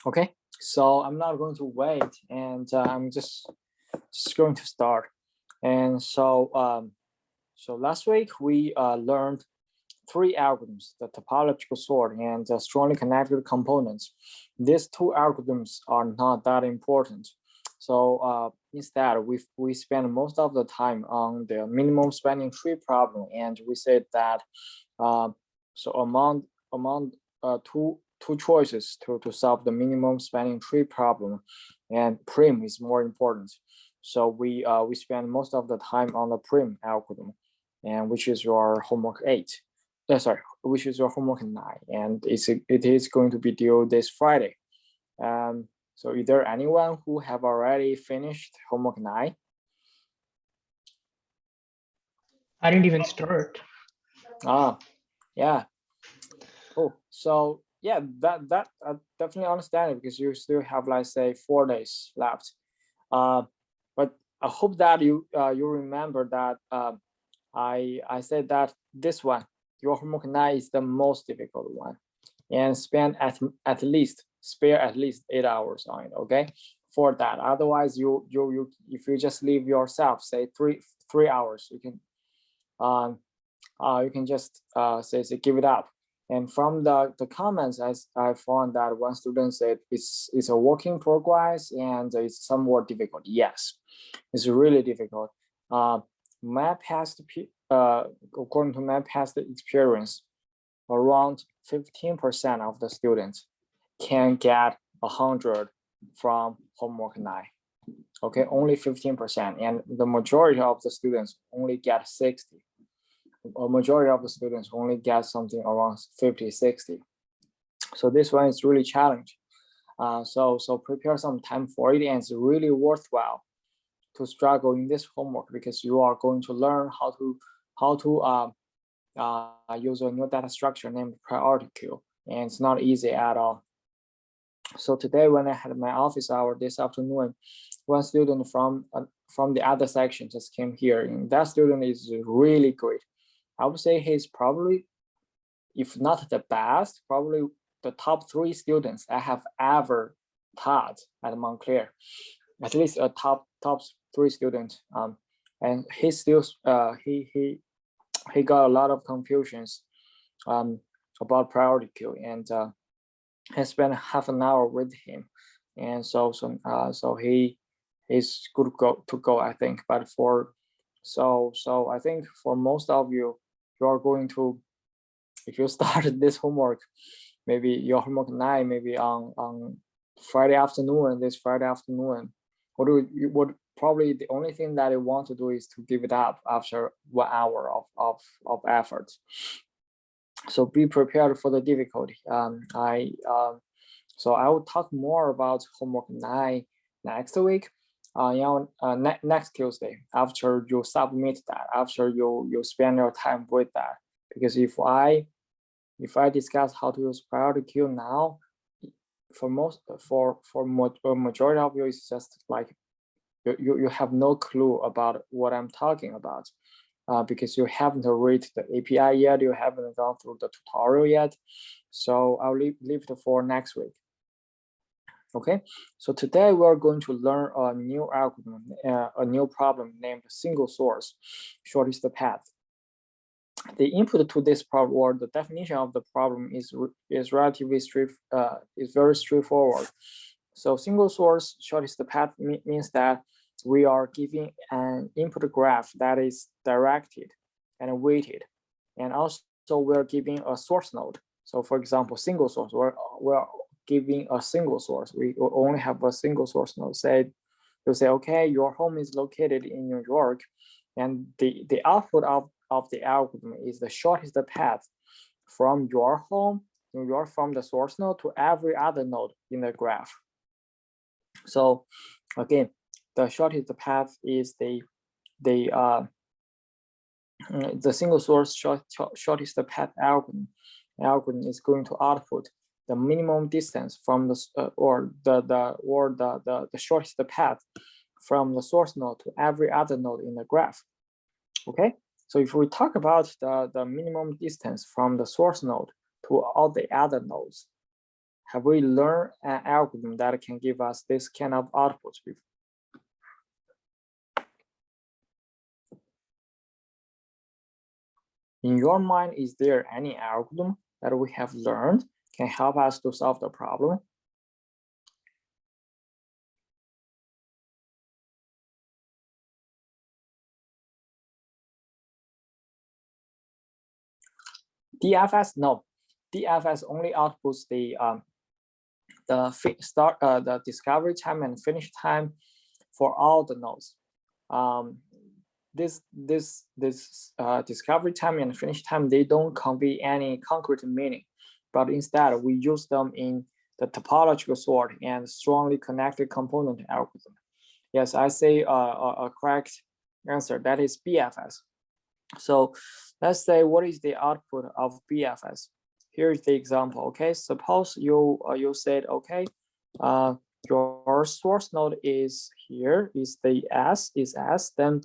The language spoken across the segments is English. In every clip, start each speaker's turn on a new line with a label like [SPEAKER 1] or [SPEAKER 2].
[SPEAKER 1] Okay, so I'm not going to wait, and I'm just going to start. And so so last week we learned three algorithms: the topological sort and the strongly connected components. These two algorithms are not that important. So instead, we spend most of the time on the minimum spanning tree problem, and we said that so among two choices to solve the minimum spanning tree problem, and prim is more important. So we spend most of the time on the prim algorithm, and which is your homework 8. Sorry, which is your homework 9, and it is going to be due this Friday. So is there anyone who have already finished homework 9?
[SPEAKER 2] I didn't even start.
[SPEAKER 1] Yeah. Oh, so yeah, that I definitely understand it, because you still have, like, say, 4 days left. But I hope that you remember that I said that this one, your homework 9, is the most difficult one, and spare at least 8 hours on it. Okay, for that. Otherwise, you if you just leave yourself, say, 3 hours, you can just say give it up. And from the comments, I found that one student said it's a work in progress and it's somewhat difficult. Yes, it's really difficult. According to my past experience, around 15% of the students can get 100 from homework 9. Okay, only 15%, and the majority of the students only get 60. A majority of the students only get something around 50, 60. So this one is really challenging. So prepare some time for it, and it's really worthwhile to struggle in this homework, because you are going to learn how to use a new data structure named priority queue, and it's not easy at all. So today, when I had my office hour this afternoon, one student from the other section just came here, and that student is really great. I would say he's probably, if not the best, probably the top 3 students I have ever taught at Montclair. At least a top 3 student. And he still he got a lot of confusions about priority queue, and I spent half an hour with him, and so he is good to go, I think. But so I think for most of you, you are going to, if you started this homework, maybe your homework 9, maybe on Friday afternoon, this Friday afternoon, would probably the only thing that you want to do is to give it up after 1 hour of effort. So be prepared for the difficulty. So I will talk more about homework 9 next week. Next Tuesday, after you submit that, after you spend your time with that. Because if I discuss how to use priority queue now, for majority of you, it's just like you have no clue about what I'm talking about, because you haven't read the API yet, you haven't gone through the tutorial yet. So I'll leave it for next week. Okay, so today we're going to learn a new algorithm, a new problem named single source, shortest path. The input to this problem, or the definition of the problem, is relatively very straightforward. So single source shortest path means that we are giving an input graph that is directed and weighted. And also we're giving a source node. So for example, single source, we're giving a single source. We only have a single source node. You say, okay, your home is located in New York, and the output of the algorithm is the shortest path from your home, New York, from the source node to every other node in the graph. So again, the shortest path is the single source shortest path algorithm. Algorithm is going to output the minimum distance from the the shortest path from the source node to every other node in the graph. Okay, so if we talk about the minimum distance from the source node to all the other nodes, have we learned an algorithm that can give us this kind of outputs before? In your mind, is there any algorithm that we have learned can help us to solve the problem? DFS, no. DFS only outputs the discovery time and finish time for all the nodes. This discovery time and finish time, they don't convey any concrete meaning, but instead we use them in the topological sort and strongly connected component algorithm. Yes, I say a correct answer. That is BFS. So let's say, what is the output of BFS? Here is the example. Okay, suppose you said, okay, your source node is here, is S. Then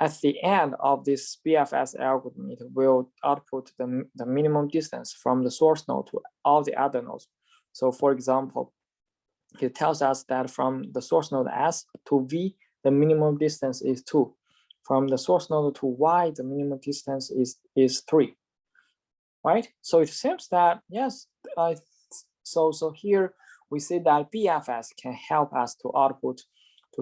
[SPEAKER 1] at the end of this BFS algorithm, it will output the minimum distance from the source node to all the other nodes. So for example, it tells us that from the source node S to V, the minimum distance is 2. From the source node to Y, the minimum distance is 3. Right? So it seems that, yes, so here we see that BFS can help us to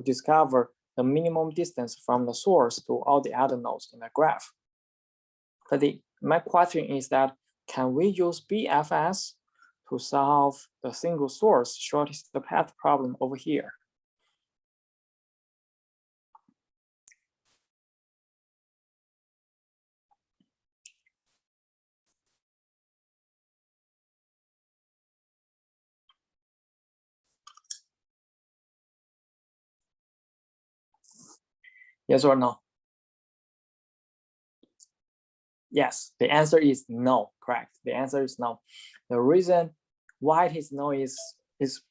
[SPEAKER 1] discover the minimum distance from the source to all the other nodes in the graph. But my question is that, can we use BFS to solve the single source shortest path problem over here? Yes or no? Yes, the answer is no, correct. The answer is no. The reason why it is no is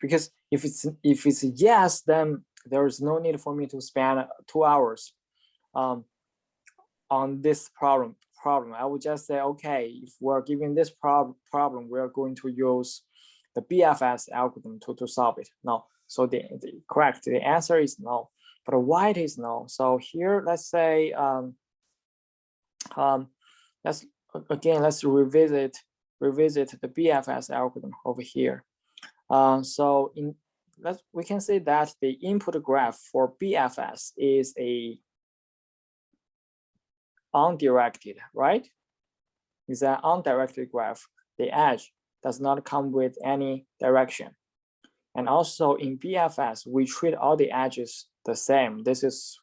[SPEAKER 1] because if it's yes, then there is no need for me to spend 2 hours on this problem. I would just say, okay, if we're given this problem, we're going to use the BFS algorithm to solve it. No, so the answer is no. But why it is no? So here, let's say, let's revisit the BFS algorithm over here. So we can say that the input graph for BFS is a undirected, right? It's an undirected graph. The edge does not come with any direction. And also in BFS, we treat all the edges the same. This is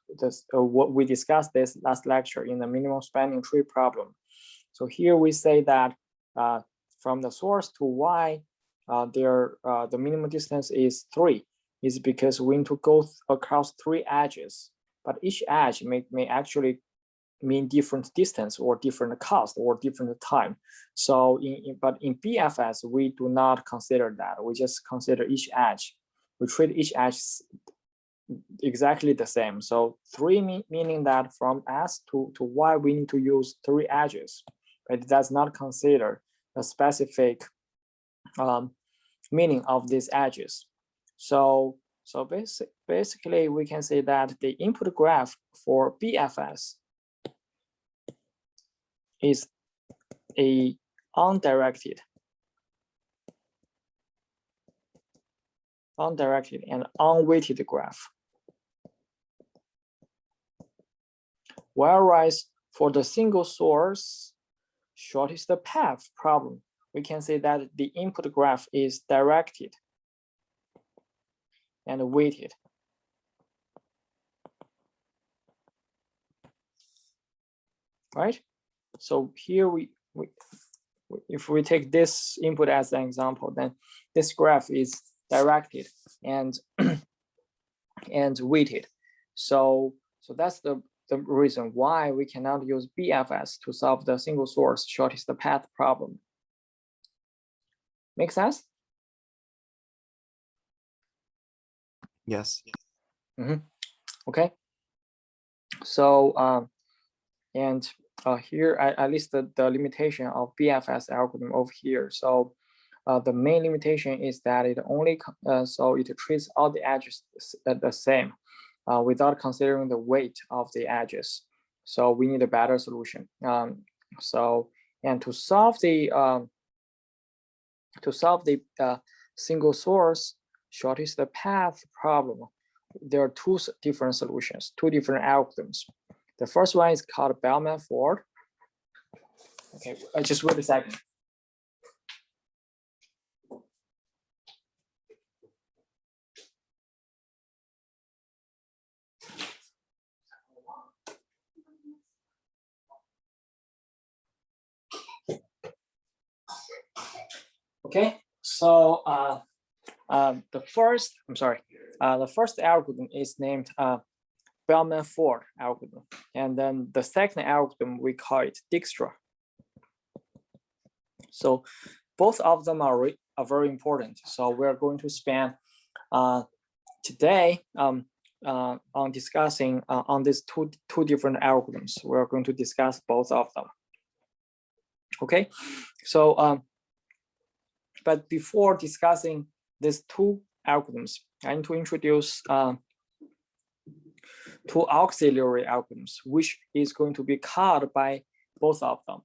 [SPEAKER 1] what we discussed this last lecture in the minimum spanning tree problem. So here we say that from the source to Y, the minimum distance is 3. Is because we need to go across 3 edges, but each edge may actually mean different distance or different cost or different time. So but in BFS, we do not consider that. We just consider each edge. We treat each edge exactly the same. So 3 meaning that from S to Y, we need to use 3 edges, but it does not consider the specific meaning of these edges. So basically, we can say that the input graph for BFS is a undirected and unweighted graph. Whereas for the single source shortest path problem, we can say that the input graph is directed and weighted. Right? So here if we take this input as an example, then this graph is directed and and weighted. So that's the reason why we cannot use BFS to solve the single source shortest path problem. Make sense?
[SPEAKER 3] Yes.
[SPEAKER 1] Okay. So here I listed the limitation of Bfs algorithm over here. So the main limitation is that it only it treats all the edges the same without considering the weight of the edges. So we need a better solution. And to solve the single source shortest path problem, there are two different solutions, two different algorithms. The first one is called Bellman Ford. Okay, just wait a second. Okay, so the first algorithm is named Bellman Ford algorithm, and then the second algorithm we call it Dixtor. So both of them are very important. So we're going to spend today on discussing on these two different algorithms. We're going to discuss both of them. Okay, so but before discussing these two algorithms, I need to introduce two auxiliary algorithms, which is going to be called by both of them.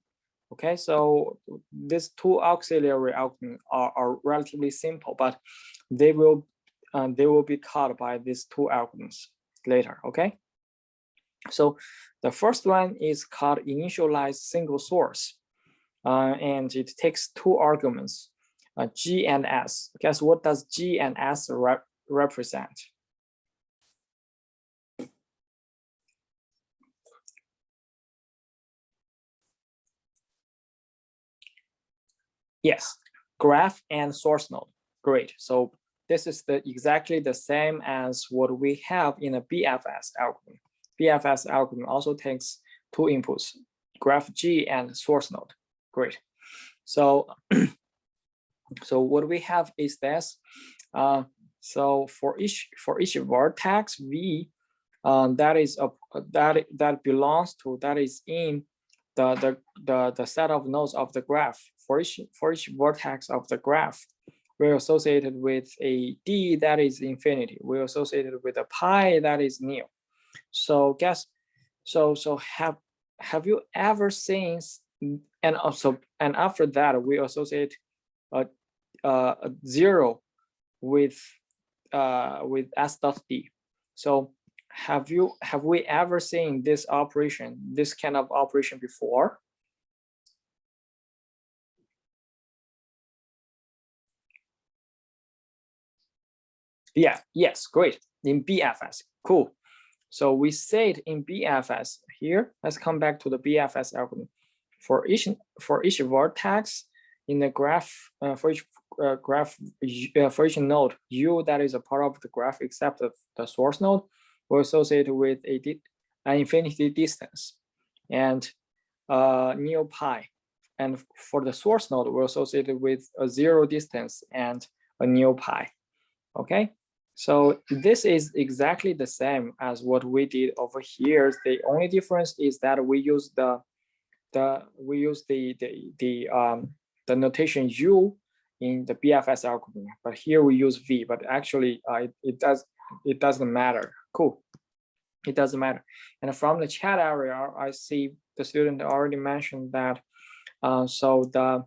[SPEAKER 1] Okay, so these two auxiliary algorithms are relatively simple, but they will be called by these two algorithms later. Okay, so the first one is called initialize single source, and it takes two arguments, G and S. Guess what does G and S represent? Yes, graph and source node. Great. So this is exactly the same as what we have in a BFS algorithm. BFS algorithm also takes two inputs, graph G and source node. Great. So so what we have is this. So for each vertex V, that belongs to, that is in the set of nodes of the graph. For each vertex of the graph, we're associated with a D that is infinity. We're associated with a pi that is nil. So have you ever seen, and after that we associate a 0 with S dot D. So have we ever seen this kind of operation before? Yeah, yes, great. In BFS, cool. So we said in BFS here, let's come back to the BFS algorithm. For each vertex in the graph, for each node U that is a part of the graph except the source node, we're associated with an infinity distance and neo pi. And for the source node, we're associated with a 0 distance and a neo pi. Okay, so this is exactly the same as what we did over here. The only difference is that we use the notation U in the BFS algorithm, but here we use V. But actually, it doesn't matter. Cool, it doesn't matter. And from the chat area, I see the student already mentioned that. So the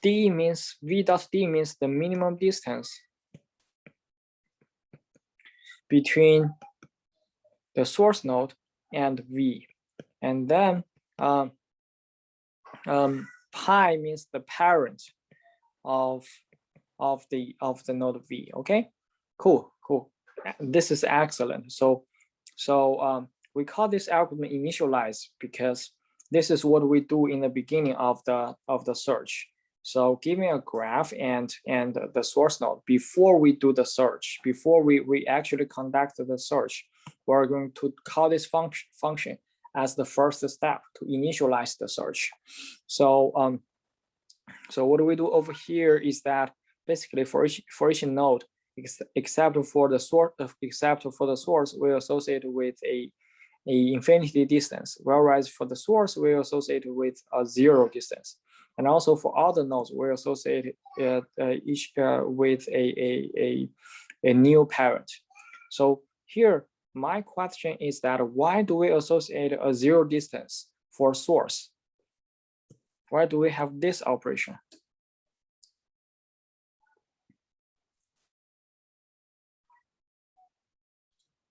[SPEAKER 1] D means V dot D means the minimum distance between the source node and V. And then pi means the parent of the node V. Okay, cool. This is excellent. So we call this algorithm initialize because this is what we do in the beginning of the search. So give me a graph and the source node before we do the search, before we actually conduct the search, we're going to call this function as the first step to initialize the search. So so what do we do over here is that basically for each node, except for the source, we associate with a infinity distance, whereas for the source we associate with a 0 distance, and also for all the nodes we associate each with a new parent. So here my question is that why do we associate a 0 distance for source? Why do we have this operation?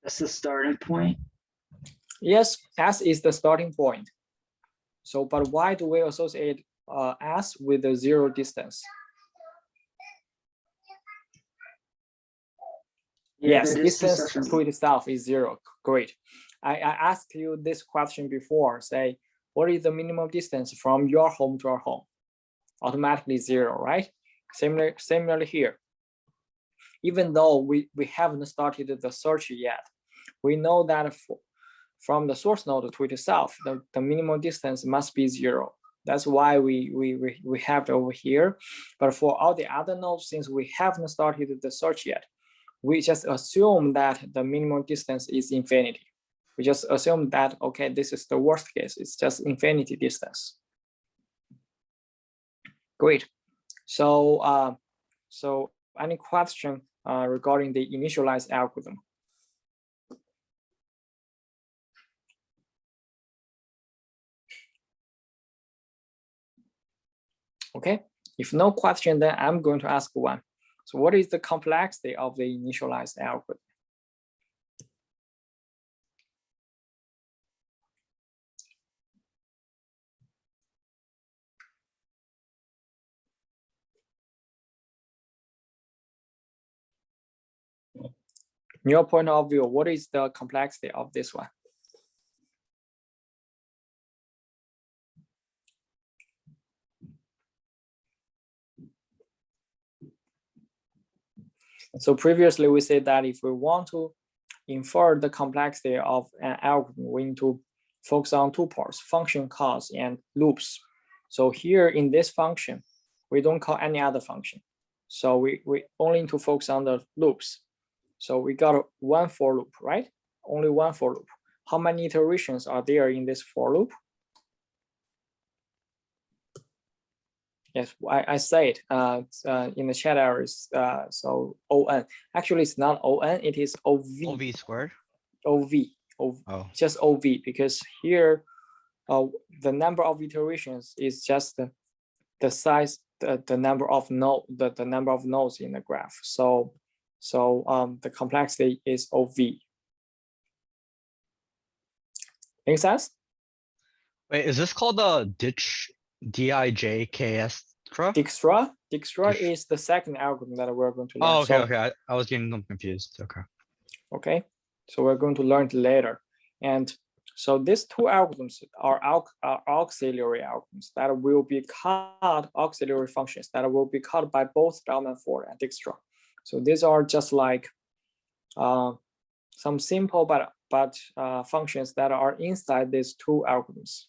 [SPEAKER 4] That's the starting point.
[SPEAKER 1] Yes, S is the starting point. So, but why do we associate S with a 0 distance?
[SPEAKER 4] Yeah,
[SPEAKER 1] yes, distance to itself is 0. Great. I asked you this question before. Say, what is the minimum distance from your home to our home? Automatically 0, right? Similarly here. Even though we haven't started the search yet, we know that from the source node to itself, the minimum distance must be 0. That's why we have it over here. But for all the other nodes, since we haven't started the search yet, we just assume that the minimum distance is infinity. We just assume that, okay, this is the worst case. It's just infinity distance. Great. So so any question regarding the initialize algorithm? Okay, if no question, then I'm going to ask one. So what is the complexity of the initialized algorithm? In your point of view, what is the complexity of this one? So previously we said that if we want to infer the complexity of an algorithm, we need to focus on 2 parts, function calls and loops. So here in this function, we don't call any other function. So we only need to focus on the loops. So we got one for loop, right? Only one for loop. How many iterations are there in this for loop? Yes, I said in the chat areas. So ON. Actually, it's not ON. It is OV.
[SPEAKER 5] OV squared.
[SPEAKER 1] OV. Just OV, because here the number of iterations is just the size, the number of the number of nodes in the graph. So the complexity is OV. Make sense?
[SPEAKER 5] Wait, is this called the DIJKS?
[SPEAKER 1] Dixtor is the second algorithm that we're going to learn.
[SPEAKER 5] Oh, okay,
[SPEAKER 1] so,
[SPEAKER 5] okay. I was getting them confused. Okay.
[SPEAKER 1] Okay, so we're going to learn it later. And so these 2 algorithms are auxiliary algorithms that will be called auxiliary functions that will be called by both Bellman Ford and Dixtor. So these are just like some simple but functions that are inside these 2 algorithms.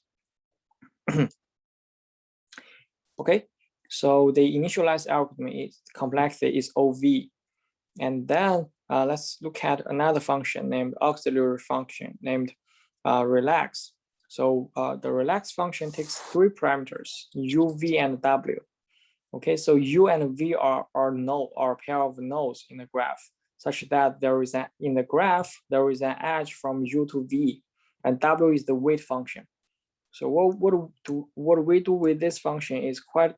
[SPEAKER 1] Okay, so the initialized algorithm is complexity is OV, and then let's look at another function named auxiliary function named relax. So the relax function takes 3 parameters, U, V, and W. Okay, so U and V are a pair of nodes in the graph, such that in the graph there is an edge from U to V, and W is the weight function. So what we do with this function is quite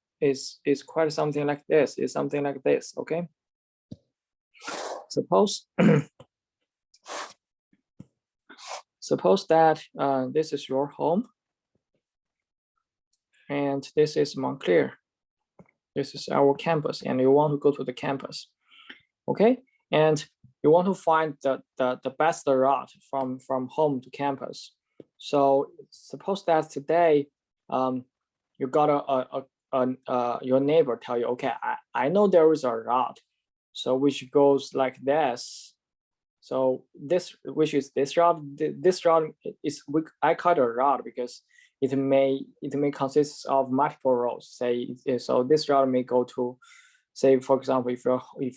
[SPEAKER 1] something like this. Is something like this. Okay. suppose that this is your home, and this is Montclair. This is our campus, and you want to go to the campus, okay? And you want to find the best route from home to campus. So suppose that today you got your neighbor tell you, okay, I know there is a route, so which goes like this. So this, which is this route. This route is, I call it a route because it may consist of multiple roads. Say, so this route may go to, say, for example, if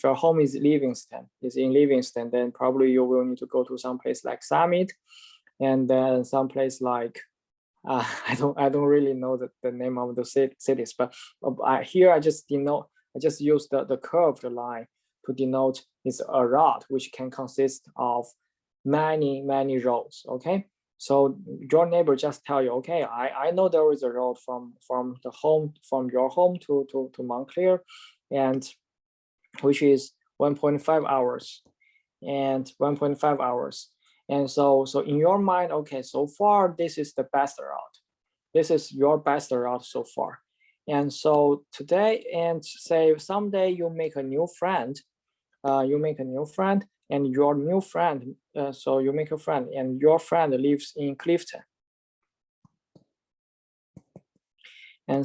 [SPEAKER 1] your home is in Livingston, then probably you will need to go to some place like Summit, and then some place like I don't really know the name of the cities, but here I just use the curved line to denote it's a route which can consist of many roads. Okay, so your neighbor just tell you, okay, I know there is a road from your home to Montclair, and which is 1.5 hours and 1.5 hours. And so in your mind, okay, so far this is the best route. This is your best route so far. And so today, and say someday you make a new friend, and your new friend, so you make a friend, and your friend lives in Clifton. And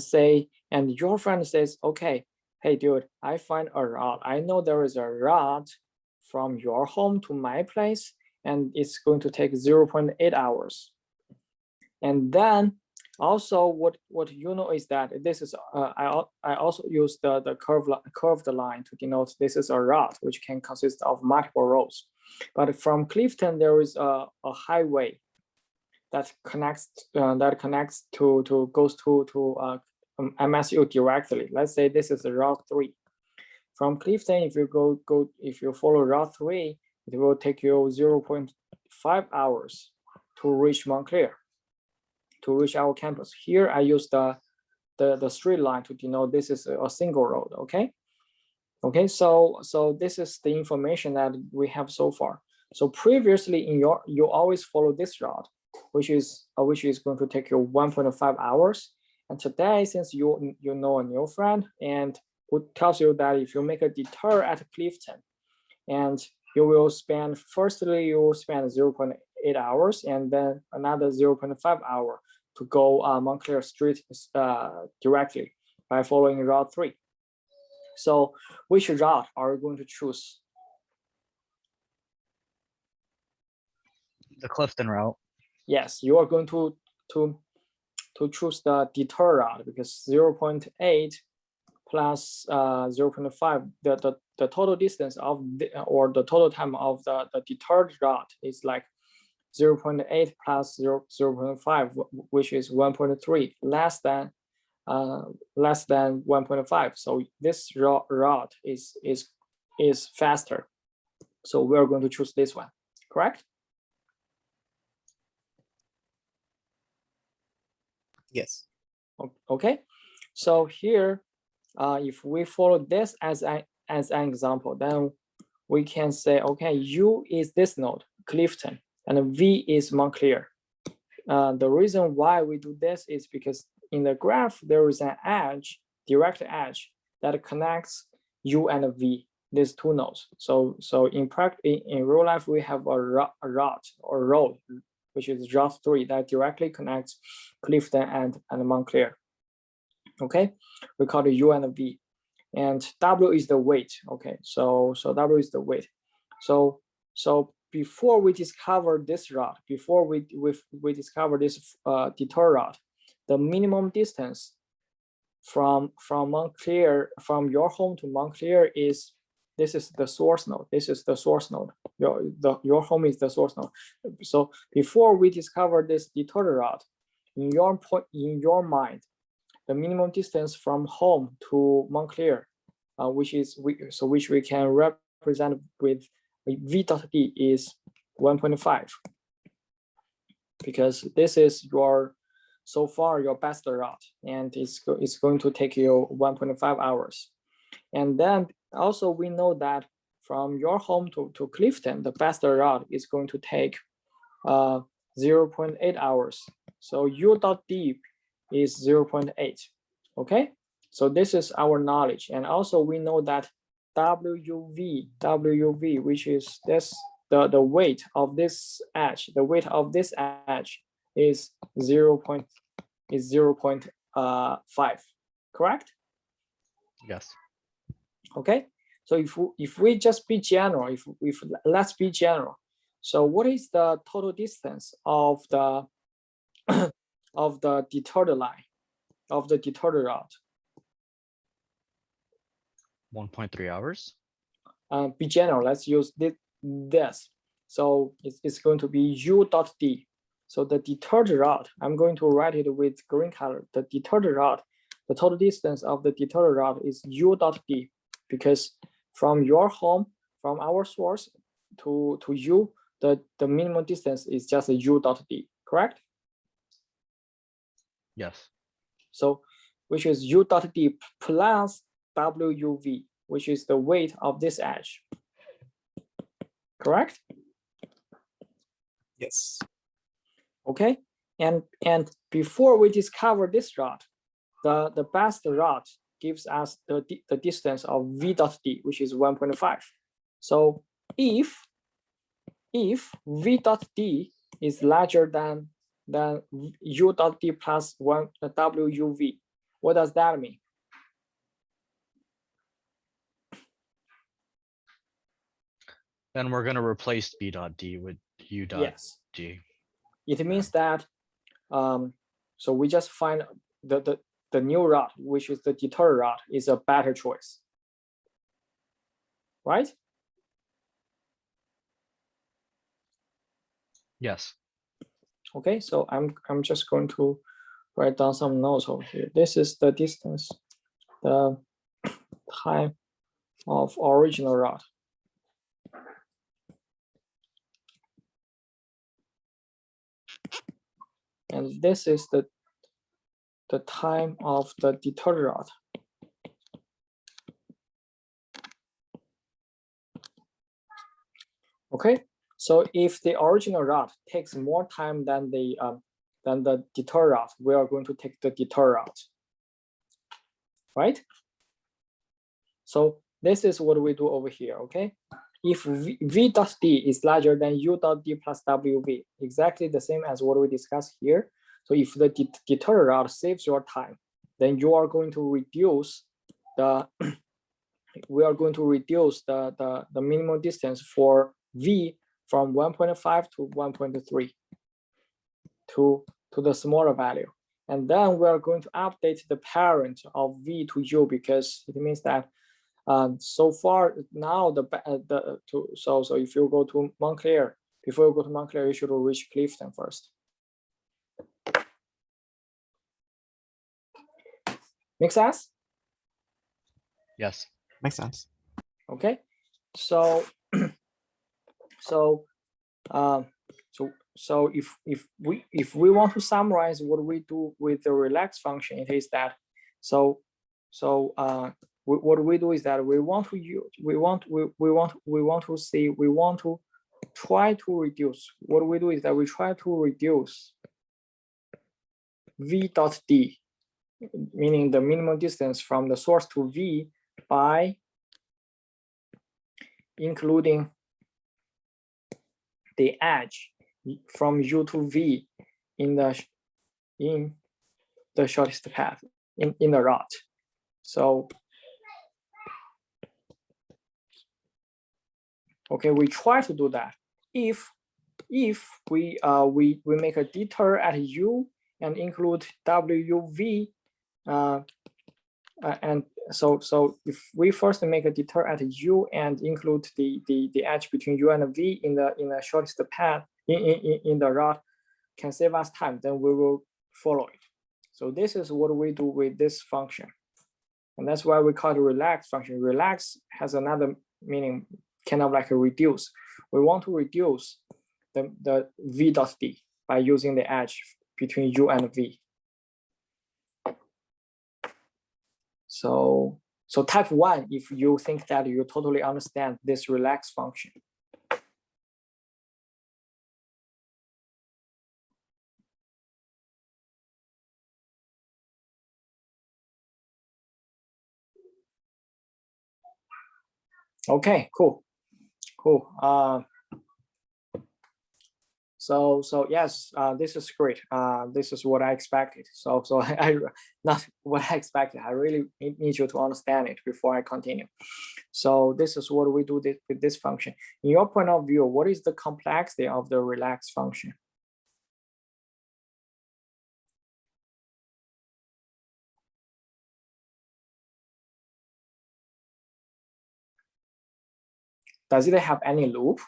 [SPEAKER 1] your friend says, okay, hey dude, I find a route. I know there is a route from your home to my place, and it's going to take 0.8 hours. And then also what you know is that this is I also use the curved line to denote this is a route which can consist of multiple roads. But from Clifton there is a highway that connects goes to MSU directly. Let's say this is Route 3. From Clifton, if you follow Route 3, it will take you 0.5 hours to reach Montclair, to reach our campus. Here I use the straight line to denote this is a single road. Okay, so this is the information that we have so far. So previously you always follow this route, which is going to take you 1.5 hours. And today, since you know a new friend, and who tells you that if you make a detour at Clifton, and you will spend 0.8 hours, and then another 0.5 hour to go Montclair Street directly by following Route 3. So which route are you going to choose?
[SPEAKER 5] The Clifton route.
[SPEAKER 1] Yes, you are going to choose the detour route, because 0.8 plus 0.5, the total distance of or the total time of the detoured route is like 0.8 plus 0.5, which is 1.3, less than 1.5. So this route is faster. So we're going to choose this one, correct?
[SPEAKER 3] Yes.
[SPEAKER 1] Okay, so here, if we follow this as an example, then we can say, okay, U is this node, Clifton, and V is Montclair. The reason why we do this is because in the graph there is an edge, direct edge, that connects U and V, these two nodes. So in real life we have a route or road, which is Route 3, that directly connects Clifton and Montclair. Okay, we call it U and V, and W is the weight. Okay, so W is the weight. So before we discover this route, before we discover this detour route, the minimum distance from Montclair, from your home to Montclair, is, this is the source node. This is the source node. Your home is the source node. So before we discover this detour route, in your mind, the minimum distance from home to Montclair, which we can represent with V dot D, is 1.5, because this is so far your best route, and it's going to take you 1.5 hours. And then also we know that from your home to Clifton, the best route is going to take 0.8 hours. So u dot d is 0.8. Okay, so this is our knowledge. And also we know that WUV, which is this, the weight of this edge, is 0.5, correct?
[SPEAKER 5] Yes.
[SPEAKER 1] Okay, so if we just be general, if let's be general. So what is the total distance of the of the deterred line, of the deterred route?
[SPEAKER 5] 1.3 hours.
[SPEAKER 1] Be general, let's use this. So it's going to be u dot d. So the deterred route, I'm going to write it with green color. The deterred route, the total distance of the deterred route is u dot d, because from your home, from our source to you, the minimum distance is just a u dot d, correct?
[SPEAKER 5] Yes.
[SPEAKER 1] So which is u dot d plus WUV, which is the weight of this edge, correct?
[SPEAKER 3] Yes.
[SPEAKER 1] Okay, and before we discover this route, the best route gives us the distance of v dot d, which is 1.5. So if v dot d is larger than u dot d plus 1 WUV, what does that mean?
[SPEAKER 5] Then we're gonna replace b dot d with u dot
[SPEAKER 1] Yes,
[SPEAKER 5] d.
[SPEAKER 1] it means that so we just find the new route, which is the deterred route, is a better choice, right?
[SPEAKER 5] Yes.
[SPEAKER 1] Okay, so I'm just going to write down some notes over here. This is the distance, the time of original route. And this is the time of the deterred route. Okay, so if the original route takes more time than the deterred route, we are going to take the deterred route, right? So this is what we do over here, okay? If v dot d is larger than u dot d plus WV, exactly the same as what we discussed here. So if the deterred route saves your time, then you are going to reduce the we are going to reduce the minimum distance for v from 1.5 to 1.3 to the smaller value. And then we are going to update the parent of v to u, because it means that so far now so if you go to Montclair, before you go to Montclair, you should reach Clifton first. Make sense?
[SPEAKER 5] Yes.
[SPEAKER 3] Makes sense.
[SPEAKER 1] Okay, so so if we want to summarize what we do with the relax function, it is that what we do is that we want to try to reduce. What we do is that we try to reduce v dot d, meaning the minimum distance from the source to v, by including the edge from u to v in the shortest path in the route. So okay, we try to do that. If we make a deter at u and include WUV, and so if we first make a deter at u and include the edge between u and v in the shortest path in the route, can save us time, then we will follow it. So this is what we do with this function, and that's why we call it relax function. Relax has another meaning, kind of like a reduce. We want to reduce the v dot d by using the edge between u and v. So type 1 if you think that you totally understand this relax function. Okay, cool. So yes, this is great. This is what I expected. So I not what I expected. I really need you to understand it before I continue. So this is what we do with this function. In your point of view, what is the complexity of the relax function? Does it have any loop?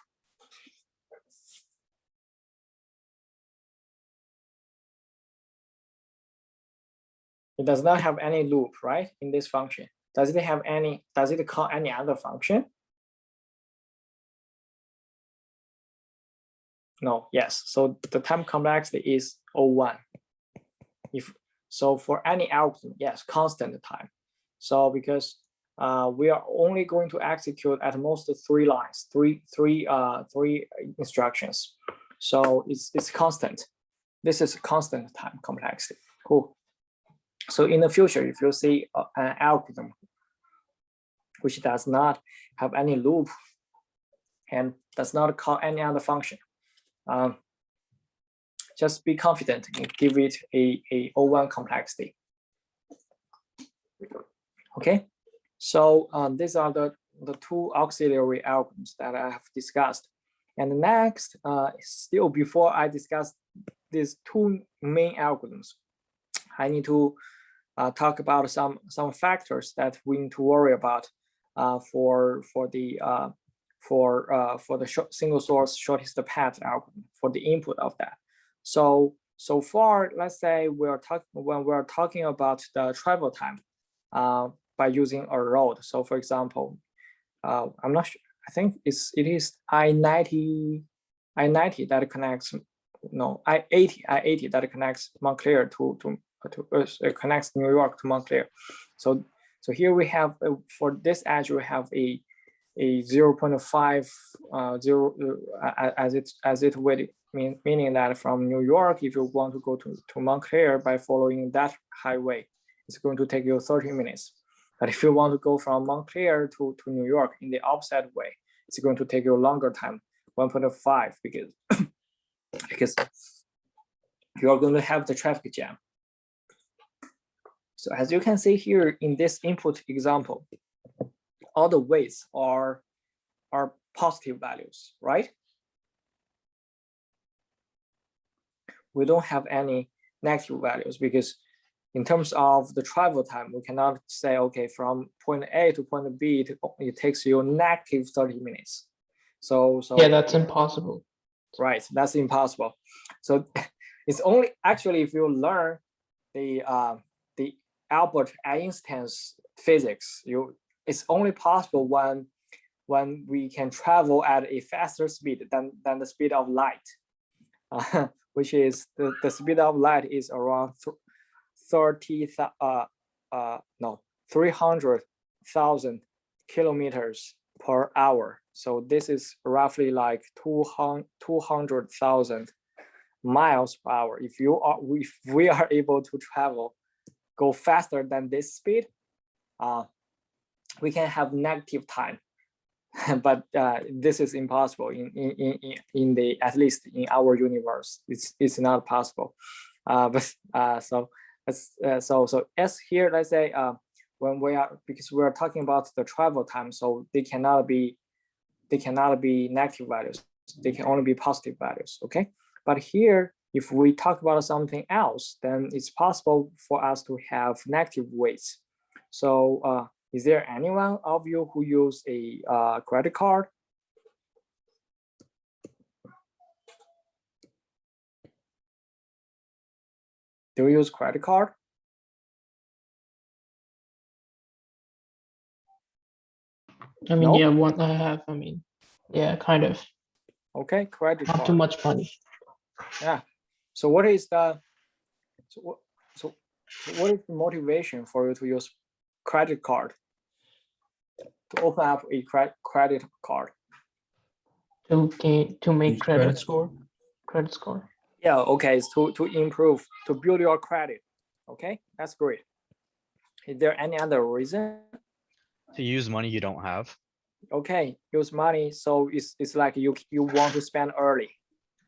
[SPEAKER 1] It does not have any loop, right? In this function. Does it have any, does it call any other function? No, yes. So the time complexity is O1. If so, for any algorithm, yes, constant time. So because we are only going to execute at most 3 lines, three instructions. So it's constant. This is constant time complexity. Cool. So in the future, if you see an algorithm which does not have any loop and does not call any other function, just be confident and give it a O1 complexity. Okay, so these are the 2 auxiliary algorithms that I have discussed. And next, still before I discuss these 2 main algorithms, I need to talk about some factors that we need to worry about for the single source shortest path algorithm, for the input of that. So far, let's say when we're talking about the travel time by using a road. So for example, I'm not sure. I think it is I-90 that connects, no, I-80 that connects Montclair to connects New York to Montclair. So here we have for this edge we have a 0.5 as it would meaning that from New York, if you want to go to Montclair by following that highway, it's going to take you 30 minutes. But if you want to go from Montclair to New York in the opposite way, it's going to take you a longer time, 1.5, because you are going to have the traffic jam. So as you can see here in this input example, all the weights are positive values, right? We don't have any negative values because in terms of the travel time, we cannot say, okay, from point A to point B, it takes you negative 30 minutes. So
[SPEAKER 2] yeah, that's impossible.
[SPEAKER 1] Right, that's impossible. So it's only actually if you learn the Albert Einstein's physics, it's only possible when we can travel at a faster speed than the speed of light, which is the speed of light is around 300,000 kilometers per hour. So this is roughly like 200,000 miles per hour. If we are able to go faster than this speed, we can have negative time. But this is impossible in the, at least in our universe. It's not possible. So as here, let's say when because we are talking about the travel time, so they cannot be negative values. They can only be positive values. Okay, but here if we talk about something else, then it's possible for us to have negative weights. So is there anyone of you who use a credit card? Do you use credit card?
[SPEAKER 2] I mean,
[SPEAKER 1] No?
[SPEAKER 2] yeah, one I have. I mean, yeah, kind of.
[SPEAKER 1] Okay, credit
[SPEAKER 2] Not
[SPEAKER 1] card.
[SPEAKER 2] too much money.
[SPEAKER 1] Yeah. So what is the what is the motivation for you to use credit card, to open up a credit card?
[SPEAKER 2] To make
[SPEAKER 6] Use credit
[SPEAKER 2] credit
[SPEAKER 6] score.
[SPEAKER 2] credit score.
[SPEAKER 1] Yeah, okay, it's to improve, to build your credit. Okay, that's great. Is there any other reason?
[SPEAKER 5] To use money you don't have.
[SPEAKER 1] okay, use money. So it's like you want to spend early.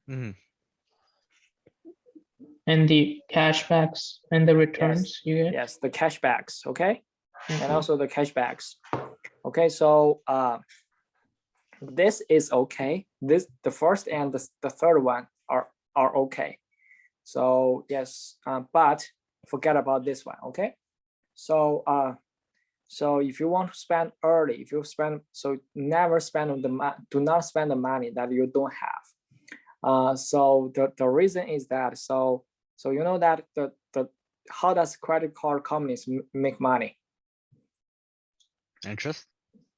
[SPEAKER 5] Mhm.
[SPEAKER 2] And the cashbacks and the returns you get.
[SPEAKER 1] Yes, the cashbacks, okay? And
[SPEAKER 2] Okay.
[SPEAKER 1] also the cashbacks. Okay, so this is okay. The first and the third one are okay. So yes, but forget about this one, okay? So so if you want to spend early, if you spend, so never spend do not spend the money that you don't have. So the reason is that, so you know that the how does credit card companies make money?
[SPEAKER 5] Interest?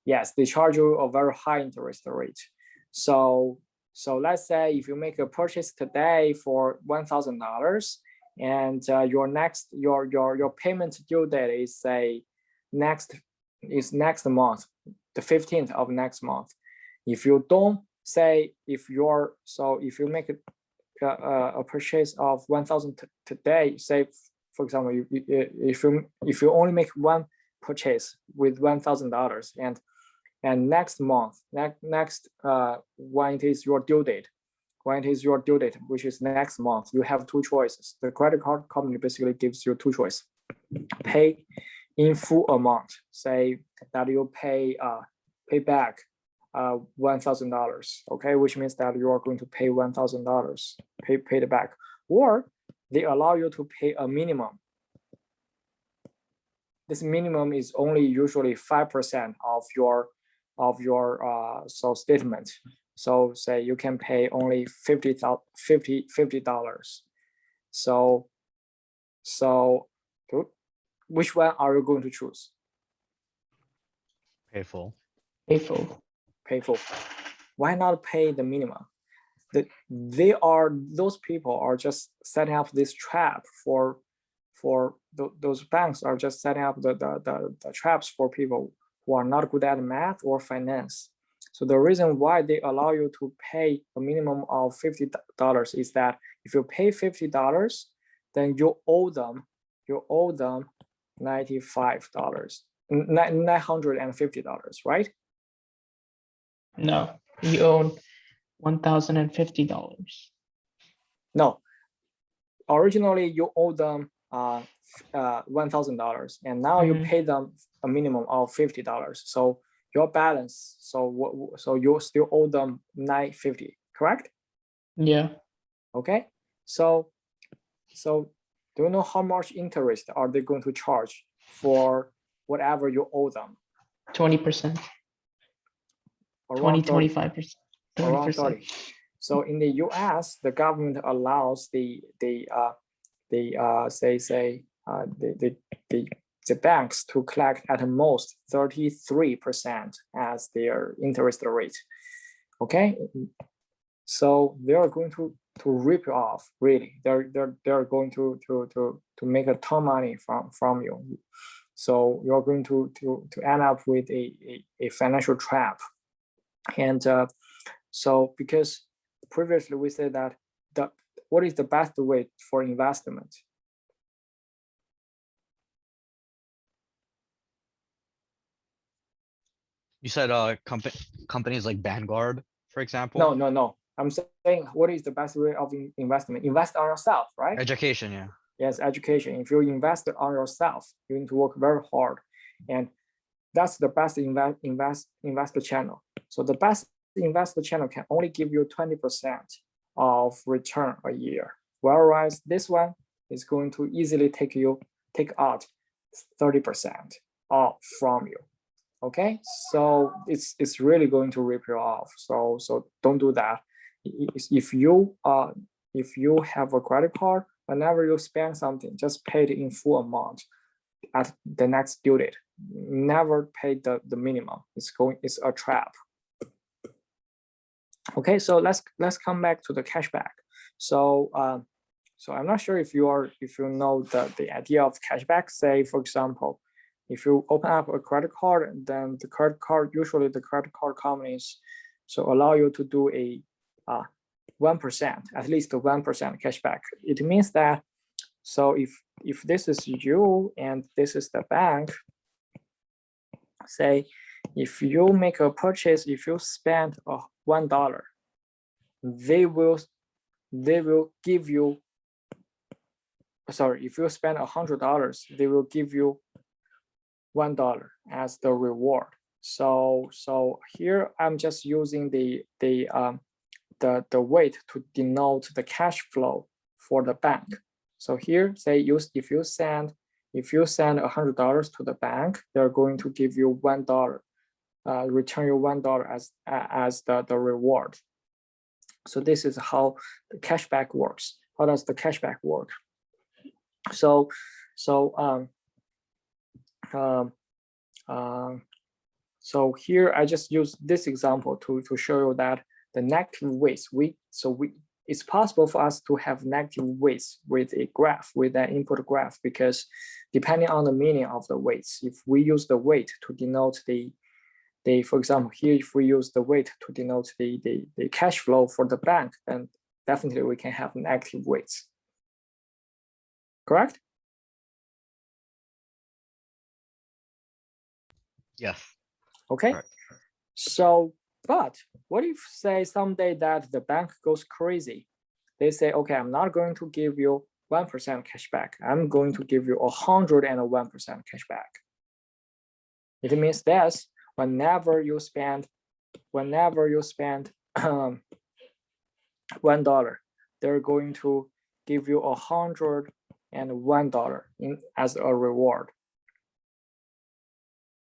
[SPEAKER 1] Yes, they charge you a very high interest rate. So let's say if you make a purchase today for $1,000, and your payment due date is say next month, the 15th of next month. If you don't say, if you make a purchase of 1,000 today, say for example, if you only make one purchase with $1,000, and next month, when it is your due date, which is next month, you have two choices. The credit card company basically gives you two choices: pay in full amount, say that you pay back $1,000, okay, which means that you are going to pay $1,000, pay it back, or they allow you to pay a minimum. This minimum is only usually 5% of your so statement. So say you can pay only $50. So which one are you going to choose?
[SPEAKER 5] Pay full.
[SPEAKER 2] Pay full.
[SPEAKER 1] Pay full. Why not pay the minimum? Those people are just setting up this trap for those banks are just setting up the traps for people who are not good at math or finance. So the reason why they allow you to pay a minimum of $50 is that if you pay $50, then you owe them $95, $950, right?
[SPEAKER 2] No, you own $1,050.
[SPEAKER 1] No, originally you owe them $1,000, and now you
[SPEAKER 2] Mhm.
[SPEAKER 1] pay them a minimum of $50. So your balance, so you still owe them $950, correct?
[SPEAKER 2] Yeah.
[SPEAKER 1] Okay. So do you know how much interest are they going to charge for whatever you owe them?
[SPEAKER 2] 20%.
[SPEAKER 1] Around 30.
[SPEAKER 2] 25%.
[SPEAKER 1] Around
[SPEAKER 2] 30%.
[SPEAKER 1] 30. So in the US, the government allows the banks to collect at most 33% as their interest rate. Okay, so they are going to rip you off. Really, they're going to make a ton of money from you. So you're going to end up with a financial trap. And so because previously we said that what is the best way for investment?
[SPEAKER 5] You said companies like Vanguard, for example?
[SPEAKER 1] No. I'm saying what is the best way of investment? Invest on yourself, right?
[SPEAKER 5] Education, yeah.
[SPEAKER 1] Yes, education. If you invest on yourself, you need to work very hard, and that's the best investor channel. So the best investor channel can only give you 20% of return a year, whereas this one is going to easily take out 30% off from you. Okay, so it's really going to rip you off. So don't do that. If you have a credit card, whenever you spend something, just pay it in full amount at the next due date. Never pay the minimum. It's a trap. Okay, so let's come back to the cashback. So I'm not sure if you know the idea of cashback. Say for example, if you open up a credit card, then usually the credit card companies so allow you to do a 1%, at least 1% cashback. It means that, so if this is you and this is the bank, say if you make a purchase, if you spend $1, they will give you, sorry, if you spend $100, they will give you $1 as the reward. So here I'm just using the weight to denote the cash flow for the bank. So here, say if you send $100 to the bank, they're going to give you $1, return you $1 as the reward. So this is how the cashback works. How does the cashback work? So here I just use this example to show you that the negative weights, it's possible for us to have negative weights with a graph, with an input graph, because depending on the meaning of the weights, if we use the weight to denote for example, here, if we use the weight to denote the cash flow for the bank, then definitely we can have negative weights. Correct?
[SPEAKER 5] Yes.
[SPEAKER 1] Okay.
[SPEAKER 5] Correct.
[SPEAKER 1] So, but what if say someday that the bank goes crazy? They say, okay, I'm not going to give you 1% cashback. I'm going to give you 101% cashback. It means that whenever you spend $1, they're going to give you $101 as a reward.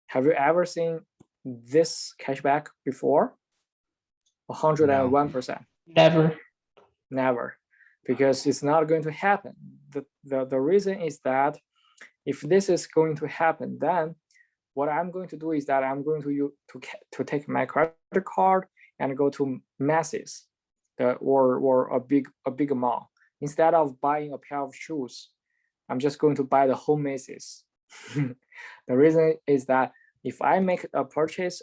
[SPEAKER 1] Have you ever seen this cashback before? 101%. Never, because it's not going to happen. The reason is that if this is going to happen, then what I'm going to do is that I'm going to take my credit card and go to Macy's or a big mall. Instead of buying a pair of shoes, I'm just going to buy the whole Macy's. The reason is that if I make a purchase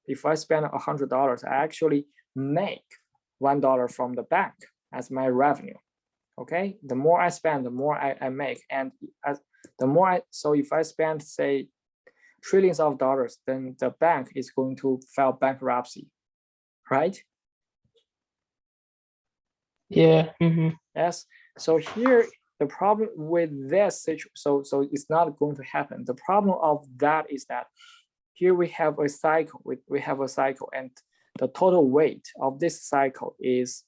[SPEAKER 1] if I spend $100, I actually make $1 from the bank as my revenue. Okay, the more I spend, the more I make, and so if I spend, say, trillions of dollars, then the bank is going to file bankruptcy, right?
[SPEAKER 2] Yeah.
[SPEAKER 1] Yes. So here the problem with this, so it's not going to happen. The problem of that is that here we have a cycle. We have a cycle, and the total weight of this cycle is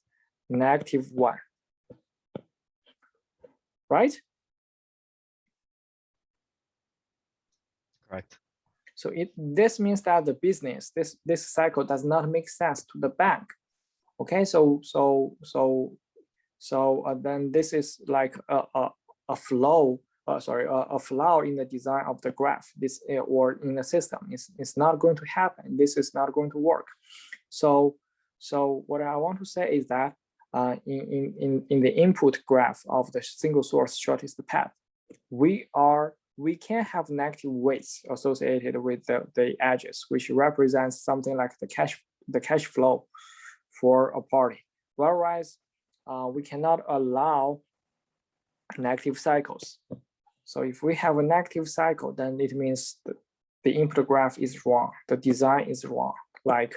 [SPEAKER 1] -1, right?
[SPEAKER 5] Correct.
[SPEAKER 1] So this means that the business, this cycle does not make sense to the bank. Okay, so then this is like a flaw in the design of the graph. This or in the system, it's not going to happen. This is not going to work. So what I want to say is that in the input graph of the single source shortest path, we can have negative weights associated with the edges, which represents something like the cash flow for a party. Whereas we cannot allow negative cycles. So if we have a negative cycle, then it means the input graph is wrong. The design is wrong, like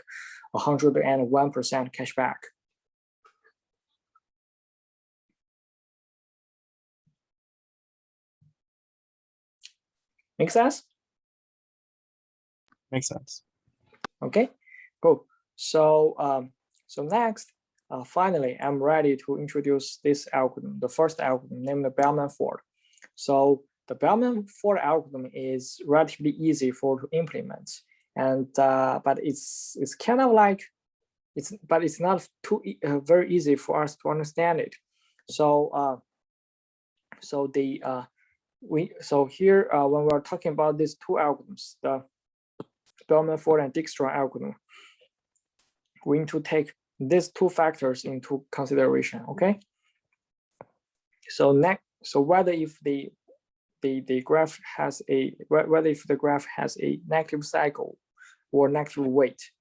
[SPEAKER 1] 101% cashback. Make sense?
[SPEAKER 3] Makes sense.
[SPEAKER 1] Okay, cool. So next, finally, I'm ready to introduce this algorithm, the first algorithm named the Bellman Ford. So the Bellman Ford algorithm is relatively easy to implement, and but it's kind of like it's not too very easy for us to understand it. So here when we're talking about these two algorithms, the Bellman Ford and Dixtor algorithm, we need to take these two factors into consideration. Okay. So whether if the graph has a negative cycle or negative weight.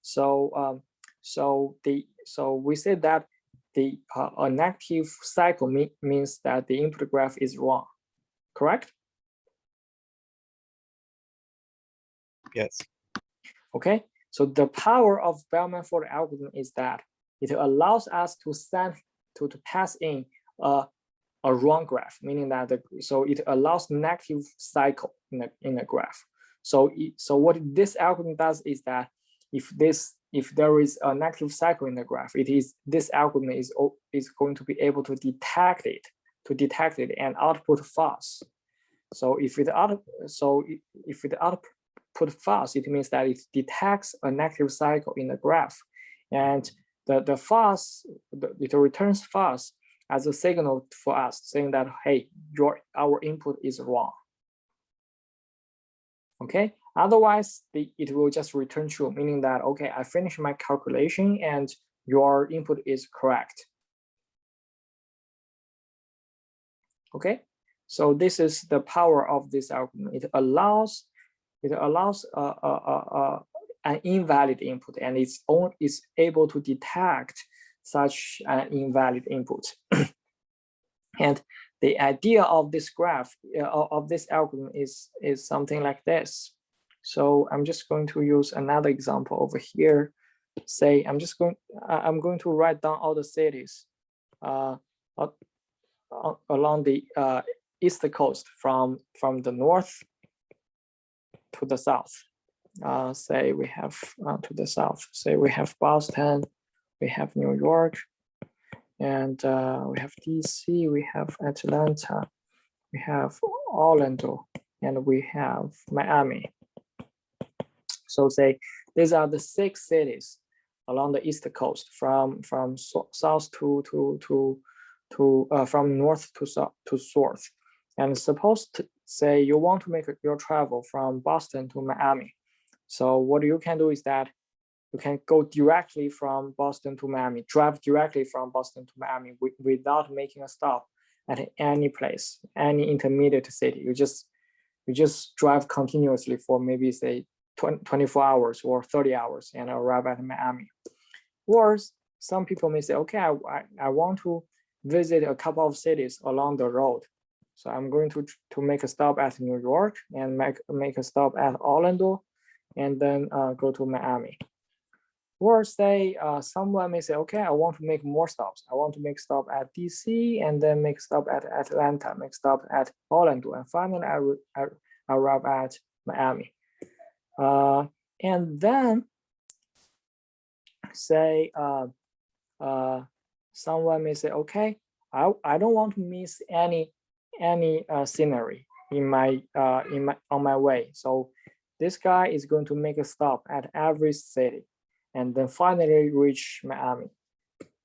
[SPEAKER 1] So we said that a negative cycle means that the input graph is wrong. Correct?
[SPEAKER 3] Yes.
[SPEAKER 1] Okay, so the power of Bellman Ford algorithm is that it allows us to pass in a wrong graph, meaning that so it allows negative cycle in a graph. So what this algorithm does is that if there is a negative cycle in the graph, this algorithm is going to be able to detect it and output false. So if it output false, it means that it detects a negative cycle in the graph, and the false it returns false as a signal for us, saying that hey, our input is wrong. Okay. Otherwise, it will just return true, meaning that okay, I finished my calculation and your input is correct. Okay. So this is the power of this algorithm. It allows an invalid input, and it's able to detect such an invalid input. And the idea of this graph of this algorithm is something like this. So I'm just going to use another example over here. Say I'm going to write down all the cities along the east coast from the north to the south. Say we have to the south. Say we have Boston, we have New York, and we have DC, we have Atlanta, we have Orlando, and we have Miami. So say these are the 6 cities along the east coast from south from north to south. And suppose to say you want to make your travel from Boston to Miami. So what you can do is that you can go directly from Boston to Miami, drive directly from Boston to Miami without making a stop at any place, any intermediate city. You just drive continuously for maybe say 24 hours or 30 hours and arrive at Miami. Or some people may say, okay, I want to visit a couple of cities along the road. So I'm going to make a stop at New York and make a stop at Orlando, and then go to Miami. Or say someone may say, okay, I want to make more stops. I want to make stop at DC and then make stop at Atlanta, make stop at Orlando, and finally I arrive at Miami. And then say someone may say, okay, I don't want to miss any scenery on my way. So this guy is going to make a stop at every city and then finally reach Miami.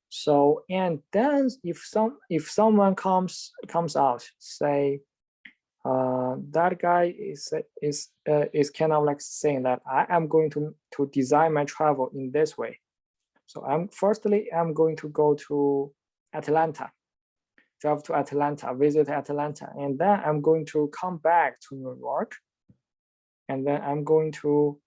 [SPEAKER 1] So, and then if someone comes out, say that guy is kind of like saying that I am going to design my travel in this way. So I'm going to go to Atlanta, drive to Atlanta, visit Atlanta, and then I'm going to come back to New York, and then I'm going to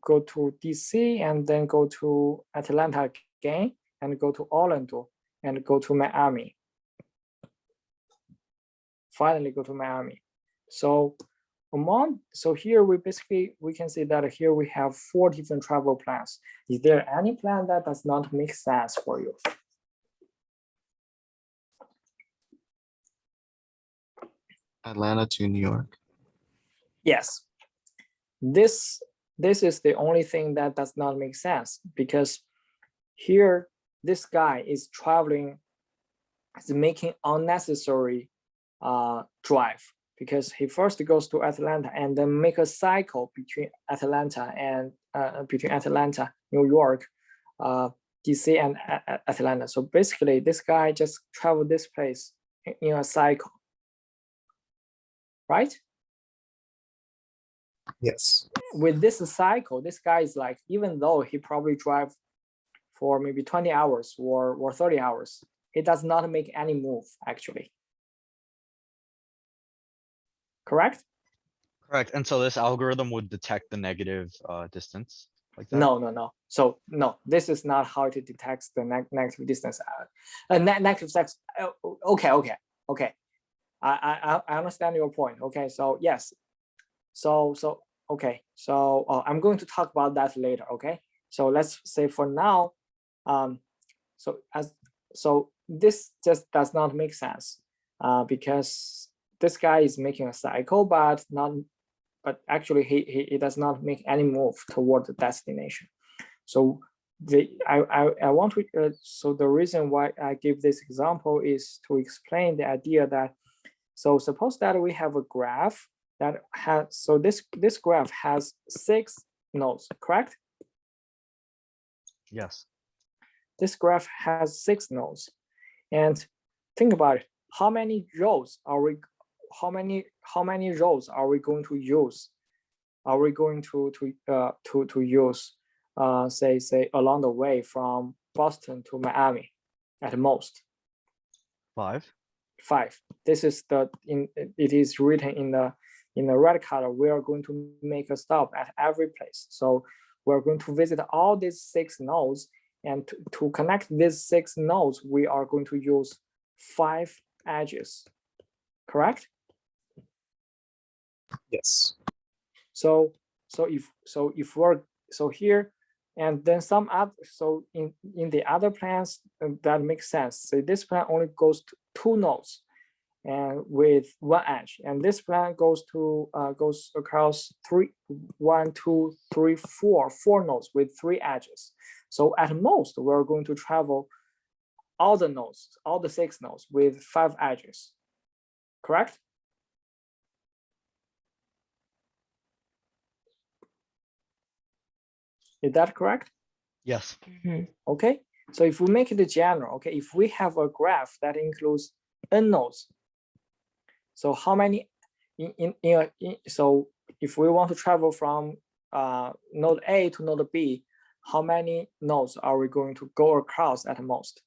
[SPEAKER 1] go to DC and then go to Atlanta again and go to Orlando and go to Miami. Finally go to Miami. So here we can see that here we have 4 different travel plans. Is there any plan that does not make sense for you?
[SPEAKER 3] Atlanta to New York.
[SPEAKER 1] Yes. This is the only thing that does not make sense, because here this guy is making unnecessary drive, because he first goes to Atlanta and then make a cycle between Atlanta and New York, DC and Atlanta. So basically this guy just traveled this place in a cycle, right?
[SPEAKER 3] Yes.
[SPEAKER 1] With this cycle, this guy is like, even though he probably drive for maybe 20 hours or 30 hours, he does not make any move actually. Correct?
[SPEAKER 5] Correct. And so this algorithm would detect the negative distance like that?
[SPEAKER 1] No. So no, this is not how it detects the negative distance. Negative sex. Okay. I understand your point. Okay, so yes. So okay, so I'm going to talk about that later. Okay, so let's say for now, so this just does not make sense because this guy is making a cycle, but actually he does not make any move toward the destination. So I want to so the reason why I give this example is to explain the idea that, so suppose that we have a graph that has, so this graph has 6 nodes, correct?
[SPEAKER 5] Yes.
[SPEAKER 1] This graph has 6 nodes, and think about it. How many rows are we? How many rows are we going to use? Are we going to use? Say along the way from Boston to Miami, at most
[SPEAKER 5] 5.
[SPEAKER 1] 5. This is it is written in the red color. We are going to make a stop at every place. So we're going to visit all these 6 nodes, and to connect these 6 nodes, we are going to use 5 edges, correct?
[SPEAKER 3] Yes.
[SPEAKER 1] So if we're here, and then some other, so in the other plans, that makes sense. So this plan only goes to 2 nodes and with 1 edge, and this plan goes across 4 nodes with 3 edges. So at most we're going to travel all the nodes, all the 6 nodes with 5 edges, correct? Is that correct?
[SPEAKER 5] Yes.
[SPEAKER 1] Okay, so if we make it general, okay, if we have a graph that includes n nodes, so how many so if we want to travel from node A to node B, how many nodes are we going to go across at most?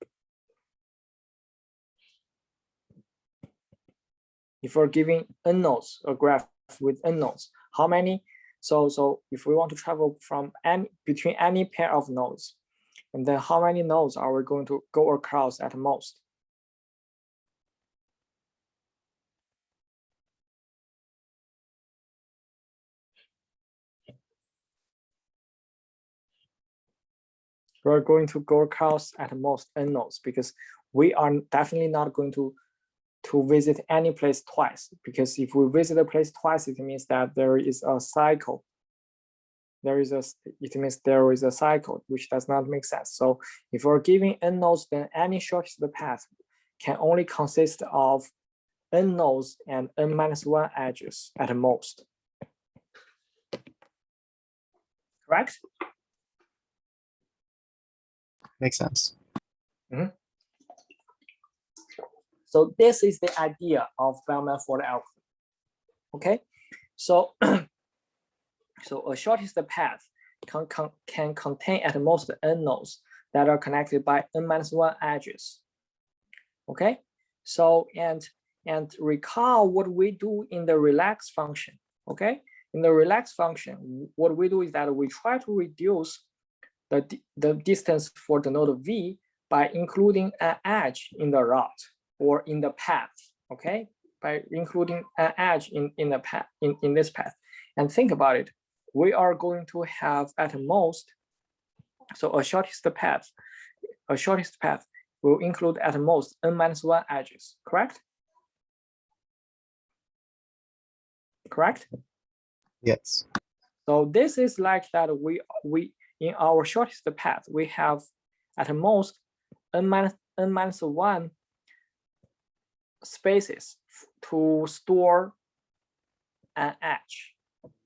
[SPEAKER 1] If we're giving n nodes, a graph with n nodes, how many? So if we want to travel from between any pair of nodes, and then how many nodes are we going to go across at most? We're going to go across at most n nodes, because we are definitely not going to visit any place twice, because if we visit a place twice, it means that there is a cycle. It means there is a cycle, which does not make sense. So if we're giving n nodes, then any shortest path can only consist of n nodes and n-1 edges at most. Correct?
[SPEAKER 3] Makes sense.
[SPEAKER 1] So this is the idea of Bellman Ford algorithm. Okay, so so a shortest path can contain at most n nodes that are connected by n-1 edges. Okay, so and recall what we do in the relax function. Okay, in the relax function, what we do is that we try to reduce the distance for the node V by including an edge in the route or in the path. Okay, by including an edge in the path in this path. And think about it, we are going to have at most, so a shortest path will include at most n-1 edges, correct? Correct?
[SPEAKER 3] Yes.
[SPEAKER 1] So this is like that we in our shortest path, we have at most n-1 spaces to store an edge.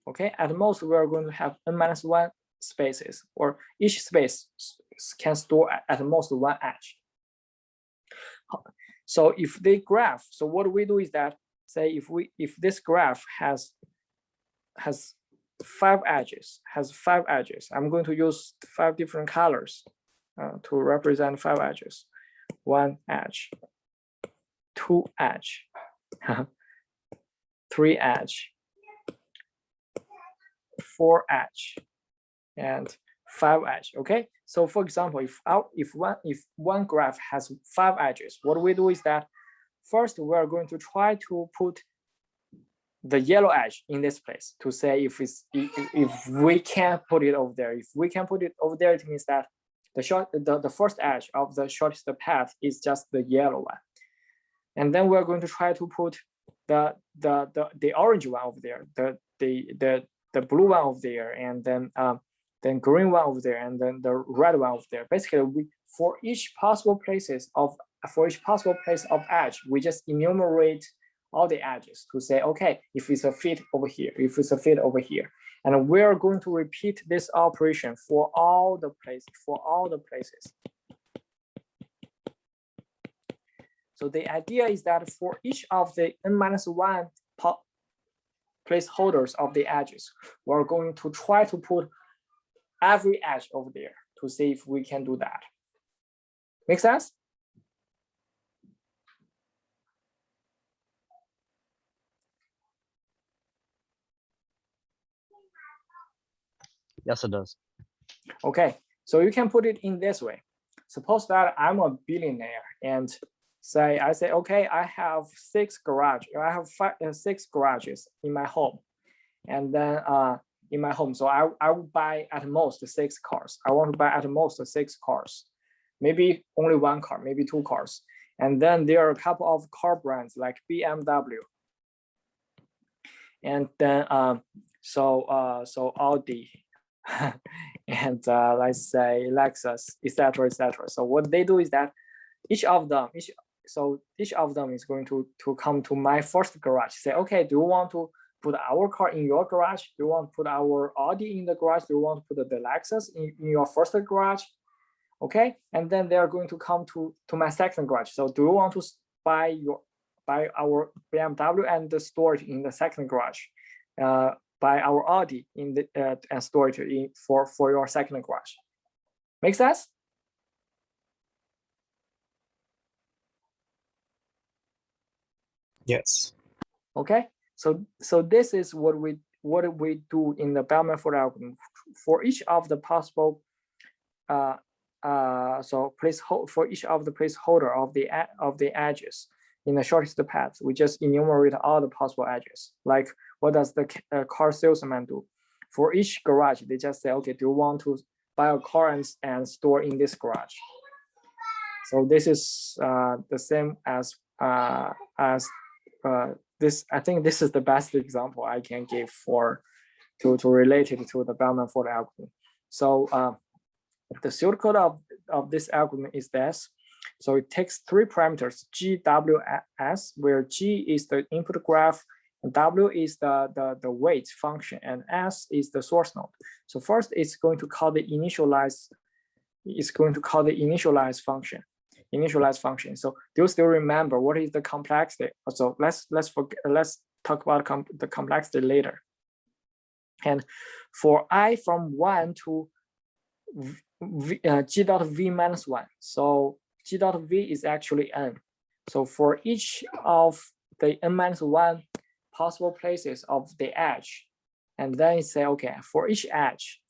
[SPEAKER 1] Okay, at most we are going to have n-1 spaces, or each space can store at most 1 edge. So if the graph, so what we do is that, say if this graph has 5 edges, I'm going to use 5 different colors to represent 5 edges. 1 edge, 2 edge, 3 edge, 4 edge, and 5 edge. Okay, so for example, if one graph has 5 edges, what we do is that first we are going to try to put the yellow edge in this place to say if we can put it over there. If we can put it over there, it means that the first edge of the shortest path is just the yellow one. And then we're going to try to put the orange one over there, the blue one over there, and then green one over there, and then the red one over there. Basically, for each possible place of edge, we just enumerate all the edges to say, okay, if it's a fit over here, if it's a fit over here, and we're going to repeat this operation for all the places. So the idea is that for each of the n-1 placeholders of the edges, we're going to try to put every edge over there to see if we can do that. Make sense?
[SPEAKER 5] Yes, it does.
[SPEAKER 1] Okay, so you can put it in this way. Suppose that I'm a billionaire and I say, okay, I have 6 garages. I have 6 garages in my home, and then in my home, so I will buy at most 6 cars. I want to buy at most 6 cars, maybe only 1 car, maybe 2 cars, and then there are a couple of car brands like BMW, and then so Audi. And let's say Lexus, etc., etc. So what they do is that each of them is going to come to my first garage. Say, okay, do you want to put our car in your garage? Do you want to put our Audi in the garage? Do you want to put the Lexus in your first garage? Okay, and then they are going to come to my second garage. So do you want to buy our BMW and store it in the second garage? Buy our Audi in the and store it for your second garage. Make sense?
[SPEAKER 3] Yes.
[SPEAKER 1] Okay. So this is what we do in the Bellman Ford algorithm for each of the possible for each of the placeholder of the edges in the shortest path. We just enumerate all the possible edges. Like, what does the car salesman do? For each garage, they just say, okay, do you want to buy a car and store in this garage? So this is the same as this. I think this is the best example I can give to relate it to the Bellman Ford algorithm. So the pseudocode of this algorithm is this. So it takes 3 parameters, G, W, S, where G is the input graph, and W is the weight function, and S is the source node. So first, it's going to call the initialize function. So do you still remember what is the complexity? So let's talk about the complexity later. And for I from 1 to G dot V minus 1. So G dot V is actually N. So for each of the N minus 1 possible places of the edge, and then you say, okay, for each edge,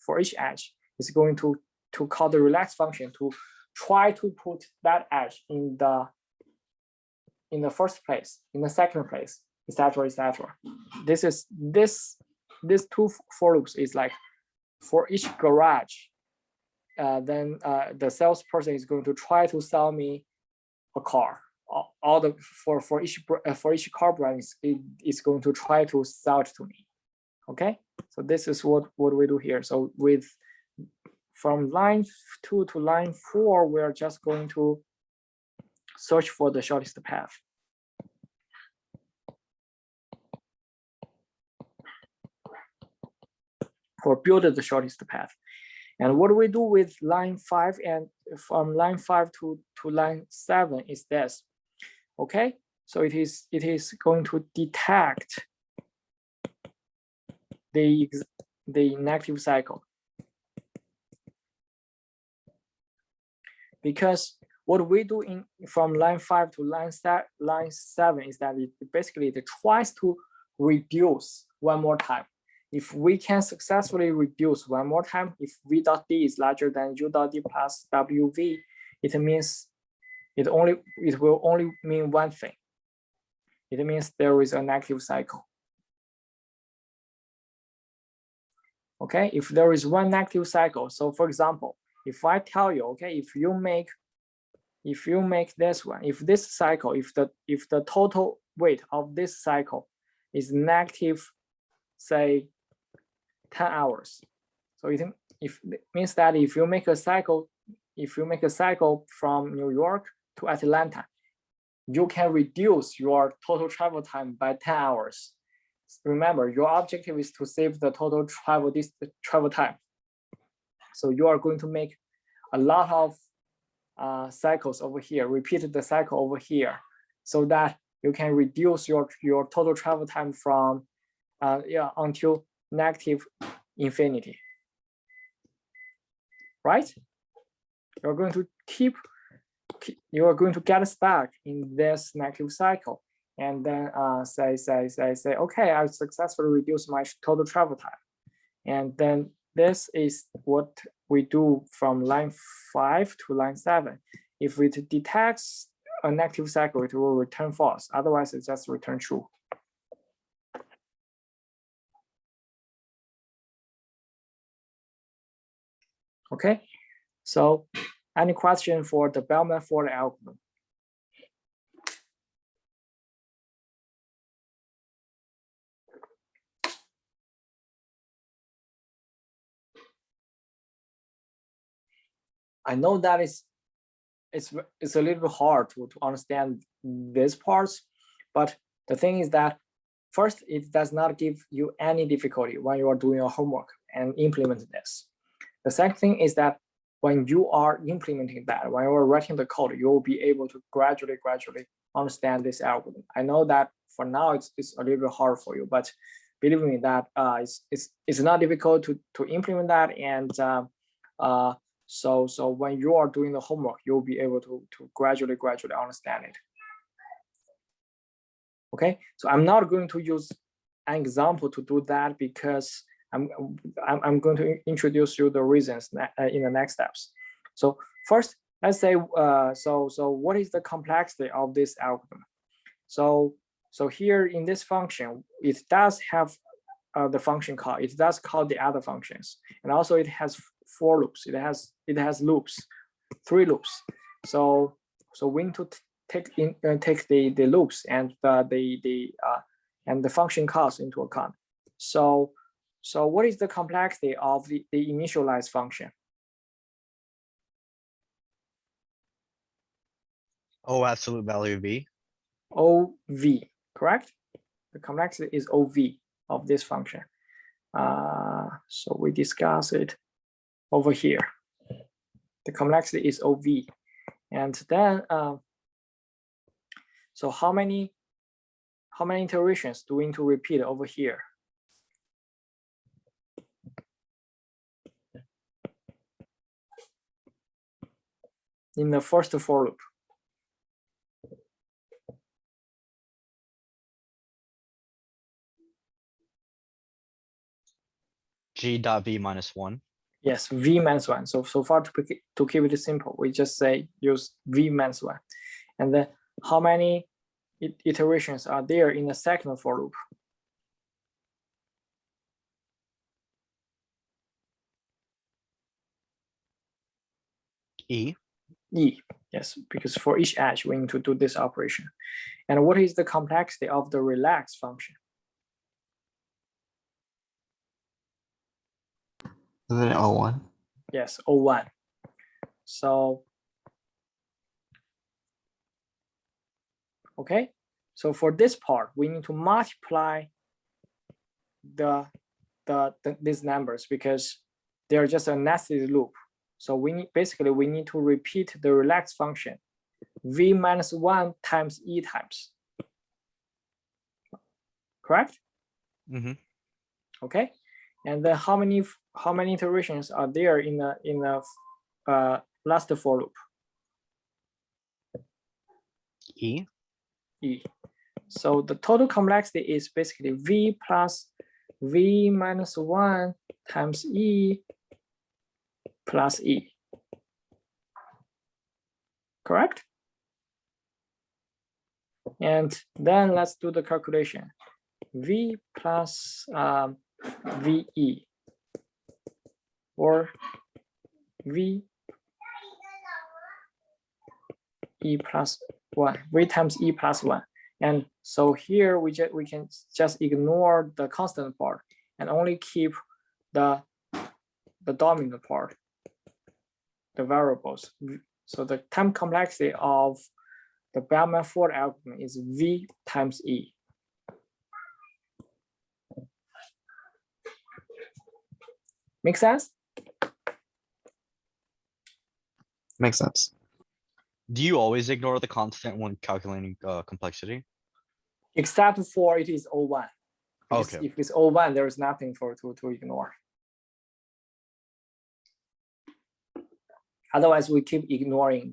[SPEAKER 1] it's going to call the relax function to try to put that edge in the first place, in the second place, etc., etc. This 2 for loops is like for each garage. Then the salesperson is going to try to sell me a car. For each car brand is going to try to sell it to me. Okay, so this is what we do here. So from line 2 to line 4, we are just going to search for the shortest path. Or build the shortest path. And what we do with line 5 and from line 5 to line 7 is this. Okay, so it is going to detect the negative cycle. Because what we do from line 5 to line 7 is that it tries to reduce one more time. If we can successfully reduce one more time, if v dot d is larger than u dot d plus wv, it means it will only mean one thing. It means there is a negative cycle. Okay, if there is one negative cycle, so for example, if I tell you, okay, if you make this one, if this cycle, if the total weight of this cycle is negative, say 10 hours. So it means that if you make a cycle from New York to Atlanta, you can reduce your total travel time by 10 hours. Remember, your objective is to save the total travel time. So you are going to make a lot of cycles over here, repeat the cycle over here, so that you can reduce your total travel time from until negative infinity. Right? You're going to you are going to get stuck in this negative cycle, and then say, okay, I successfully reduced my total travel time. And then this is what we do from line 5 to line 7. If it detects a negative cycle, it will return false. Otherwise, it just return true. Okay, so any question for the Bellman Ford algorithm? I know that it's a little bit hard to understand these parts, but the thing is that first, it does not give you any difficulty when you are doing your homework and implement this. The second thing is that when you are implementing that, when you are writing the code, you will be able to gradually understand this algorithm. I know that for now it's a little bit hard for you, but believe me that it's not difficult to implement that, and so when you are doing the homework, you'll be able to gradually understand it. Okay, so I'm not going to use an example to do that because I'm going to introduce you the reasons in the next steps. So first, let's say so what is the complexity of this algorithm? So here in this function, it does have the function call. It does call the other functions, and also it has 4 loops. It has loops, 3 loops. So we need to take the loops and the function calls into account. So what is the complexity of the initialize function?
[SPEAKER 5] Oh, absolute value v.
[SPEAKER 1] OV, correct? The complexity is OV of this function. So we discuss it over here. The complexity is OV, and then so how many iterations do we need to repeat over here? In the first for loop.
[SPEAKER 5] G dot v minus 1.
[SPEAKER 1] Yes, v minus 1. So far to keep it simple, we just say use v minus 1. And then how many iterations are there in the second for loop?
[SPEAKER 5] E.
[SPEAKER 1] E, yes, because for each edge we need to do this operation. And what is the complexity of the relax function?
[SPEAKER 3] Isn't it O1?
[SPEAKER 1] Yes, O1. So okay, so for this part we need to multiply these numbers because they're just a nested loop. So we need to repeat the relax function v minus 1 times e times. Correct?
[SPEAKER 5] Mm-hmm.
[SPEAKER 1] Okay, and then how many iterations are there in the last for loop?
[SPEAKER 5] E.
[SPEAKER 1] E. So the total complexity is basically v plus v minus 1 times e plus e. Correct? And then let's do the calculation. V plus VE. or v e plus 1, v times e plus 1. And so here we can just ignore the constant part and only keep the dominant part, the variables. So the time complexity of the Bellman Ford algorithm is v times e. Make sense?
[SPEAKER 3] Makes sense.
[SPEAKER 5] Do you always ignore the constant when calculating complexity?
[SPEAKER 1] Except for it is O1. Because
[SPEAKER 5] Okay.
[SPEAKER 1] if it's O1, there is nothing to ignore. Otherwise, we keep ignoring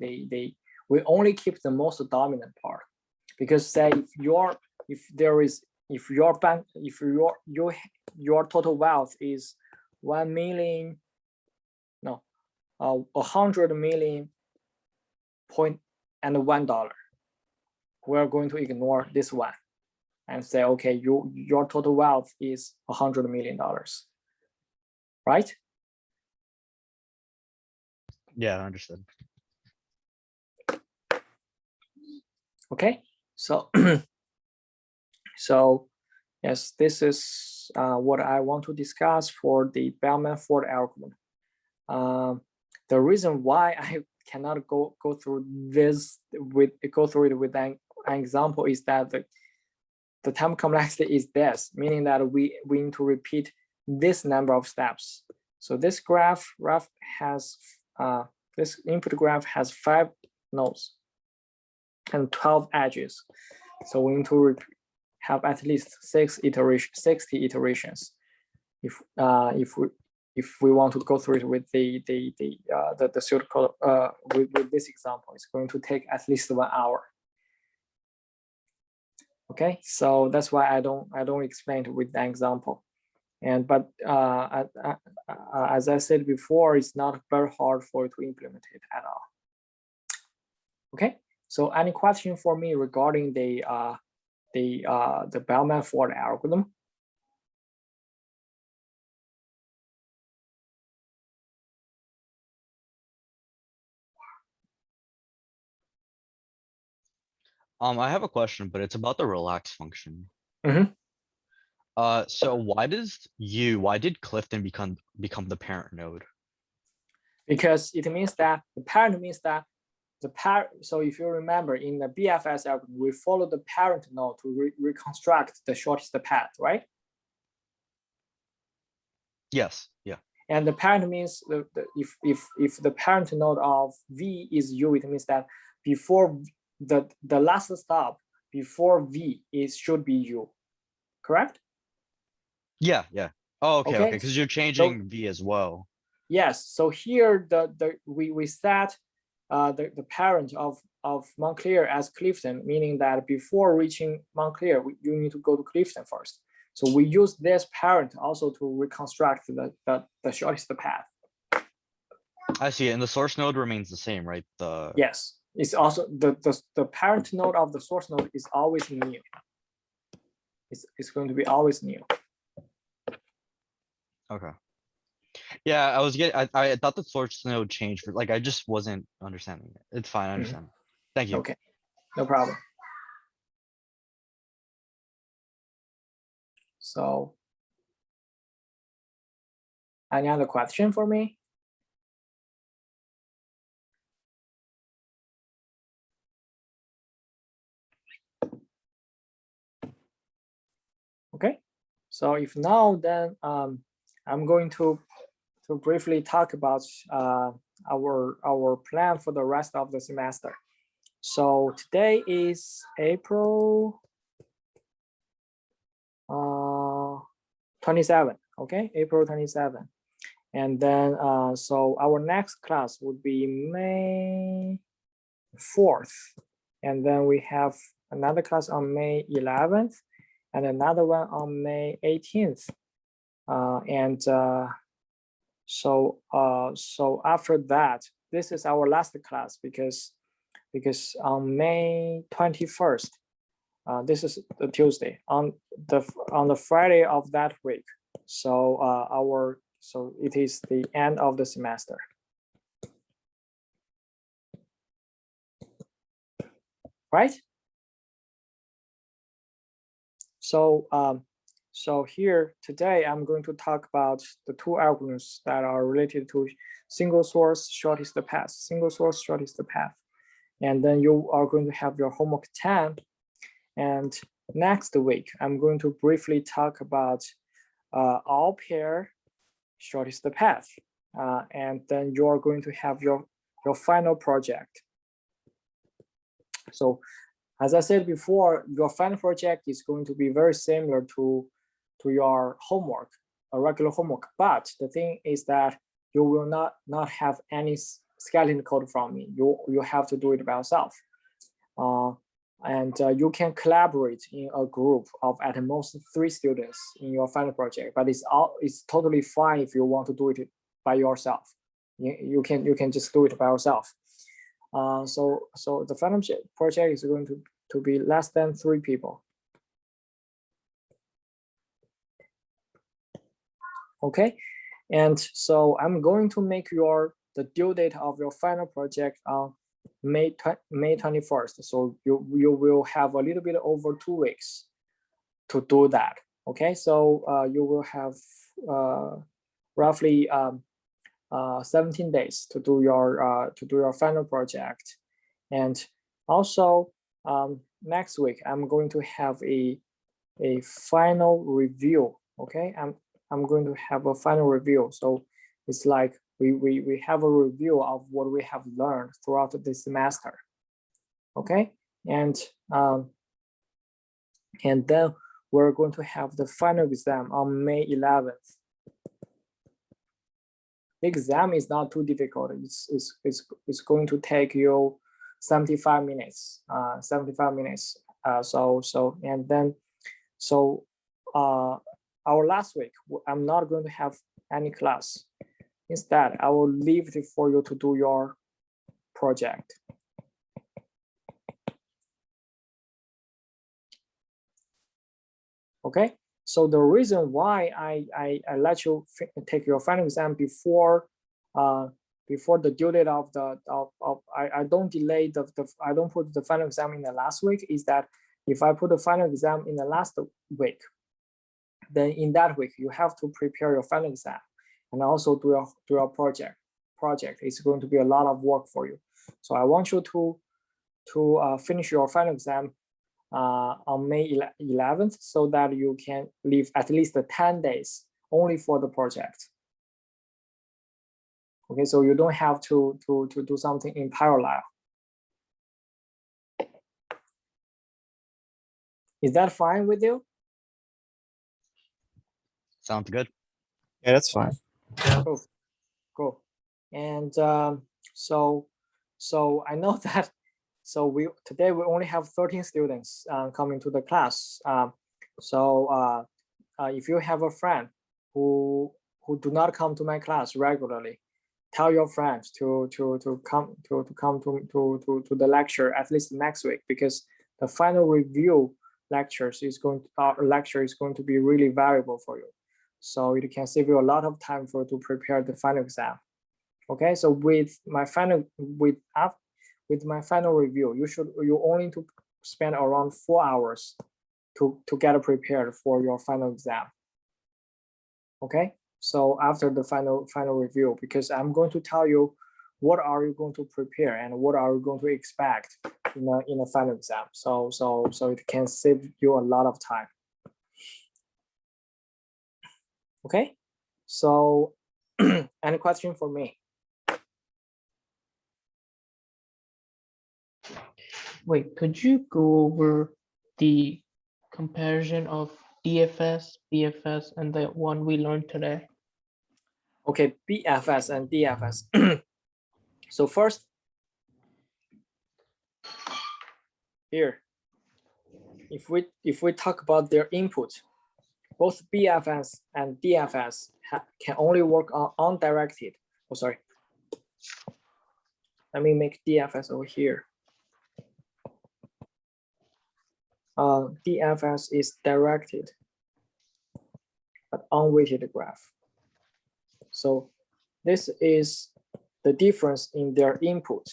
[SPEAKER 1] we only keep the most dominant part. Because say if your total wealth is 1 million, no, 100 million $1, we're going to ignore this one and say, okay, your total wealth is $100 million, right?
[SPEAKER 5] Yeah, understood.
[SPEAKER 1] Okay, so so yes, this is what I want to discuss for the Bellman Ford algorithm. The reason why I cannot go through it with an example is that the time complexity is this, meaning that we need to repeat this number of steps. So this graph has this input graph has 5 nodes and 12 edges. So we need to have at least 60 iterations if we want to go through it with the pseudocode with this example. It's going to take at least 1 hour. Okay, so that's why I don't explain it with an example. But as I said before, it's not very hard for you to implement it at all. Okay, so any question for me regarding the Bellman Ford algorithm?
[SPEAKER 5] I have a question, but it's about the relax function.
[SPEAKER 1] Mhm.
[SPEAKER 5] So why did Clifton become the parent node?
[SPEAKER 1] Because it means that the parent means that so if you remember in the Bfs algorithm, we follow the parent node to reconstruct the shortest path, right?
[SPEAKER 5] Yes, yeah.
[SPEAKER 1] And the parent means if the parent node of v is u, it means that before the last stop before v should be u, correct?
[SPEAKER 5] Yeah, yeah. Oh, okay, because you're changing v as well.
[SPEAKER 1] Yes, so here we set the parent of Montclair as Clifton, meaning that before reaching Montclair, you need to go to Clifton first. So we use this parent also to reconstruct the shortest path.
[SPEAKER 5] I see, and the source node remains the same, right?
[SPEAKER 1] Yes, it's also the parent node of the source node is always new. It's going to be always new.
[SPEAKER 5] Okay. Yeah, I thought the source node changed, but like I just wasn't understanding it. It's fine, I understand. Thank you.
[SPEAKER 1] Okay, no problem. So, any other question for me? Okay, so if now, then I'm going to briefly talk about our plan for the rest of the semester. So today is April 27. Okay, April 27. And then so our next class would be May 4th, and then we have another class on May 11th and another one on May 18th. So after that, this is our last class because on May 21st, this is the Tuesday, on the Friday of that week. So our so it is the end of the semester. Right? So so here today I'm going to talk about the two algorithms that are related to single source shortest path, single source shortest path. And then you are going to have your homework 10. And next week, I'm going to briefly talk about all pair shortest path. And then you are going to have your final project. So as I said before, your final project is going to be very similar to your homework, a regular homework. But the thing is that you will not have any skeleton code from me. You have to do it by yourself. And you can collaborate in a group of at most 3 students in your final project. But it's totally fine if you want to do it by yourself. You can just do it by yourself. So the final project is going to be less than 3 people. Okay, and so I'm going to make the due date of your final project on May 21st. So you will have a little bit over 2 weeks to do that. Okay, so you will have roughly 17 days to do your final project. And also next week I'm going to have a final review. Okay, I'm going to have a final review. So it's like we have a review of what we have learned throughout the semester. Okay, and then we're going to have the final exam on May 11th. The exam is not too difficult. It's going to take you 75 minutes. 75 minutes. And then our last week, I'm not going to have any class. Instead, I will leave it for you to do your project. Okay, so the reason why I let you take your final exam before the due date of I don't delay I don't put the final exam in the last week is that if I put the final exam in the last week, then in that week you have to prepare your final exam and also do your project. It's going to be a lot of work for you. So I want you to finish your final exam on May 11th so that you can leave at least 10 days only for the project. Okay, so you don't have to do something in parallel. Is that fine with you?
[SPEAKER 5] Sounds good.
[SPEAKER 3] Yeah, that's fine.
[SPEAKER 1] Cool. And so I know that. So today we only have 13 students coming to the class. If you have a friend who do not come to my class regularly, tell your friends to come to the lecture at least next week, because the final review lecture is going to be really valuable for you. So it can save you a lot of time to prepare the final exam. Okay, so with my final review, you only need to spend around 4 hours to get prepared for your final exam. Okay, so after the final review, because I'm going to tell you what are you going to prepare and what are you going to expect in a final exam. So it can save you a lot of time. Okay, so any question for me?
[SPEAKER 2] Wait, could you go over the comparison of DFS, BFS, and the one we learned today?
[SPEAKER 1] Okay, BFS and DFS. So first, here, if we talk about their input, both BFS and DFS can only work on undirected. Oh, sorry. Let me make DFS over here. DFS is directed but unweighted graph. So this is the difference in their input.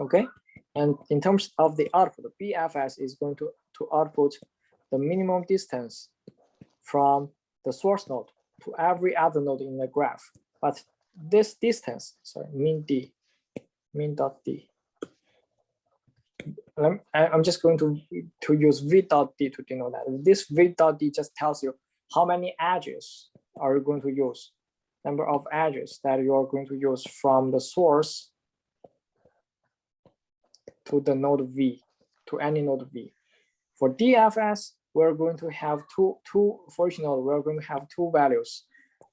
[SPEAKER 1] Okay, and in terms of the output, the BFS is going to output the minimum distance from the source node to every other node in the graph. But this distance, sorry, min d, min.d. I'm just going to use v.d to denote that. This v.d just tells you how many edges are you going to use, number of edges that you are going to use from the source to the node v, to any node v. For DFS, we're going to have for each node, we're going to have two values,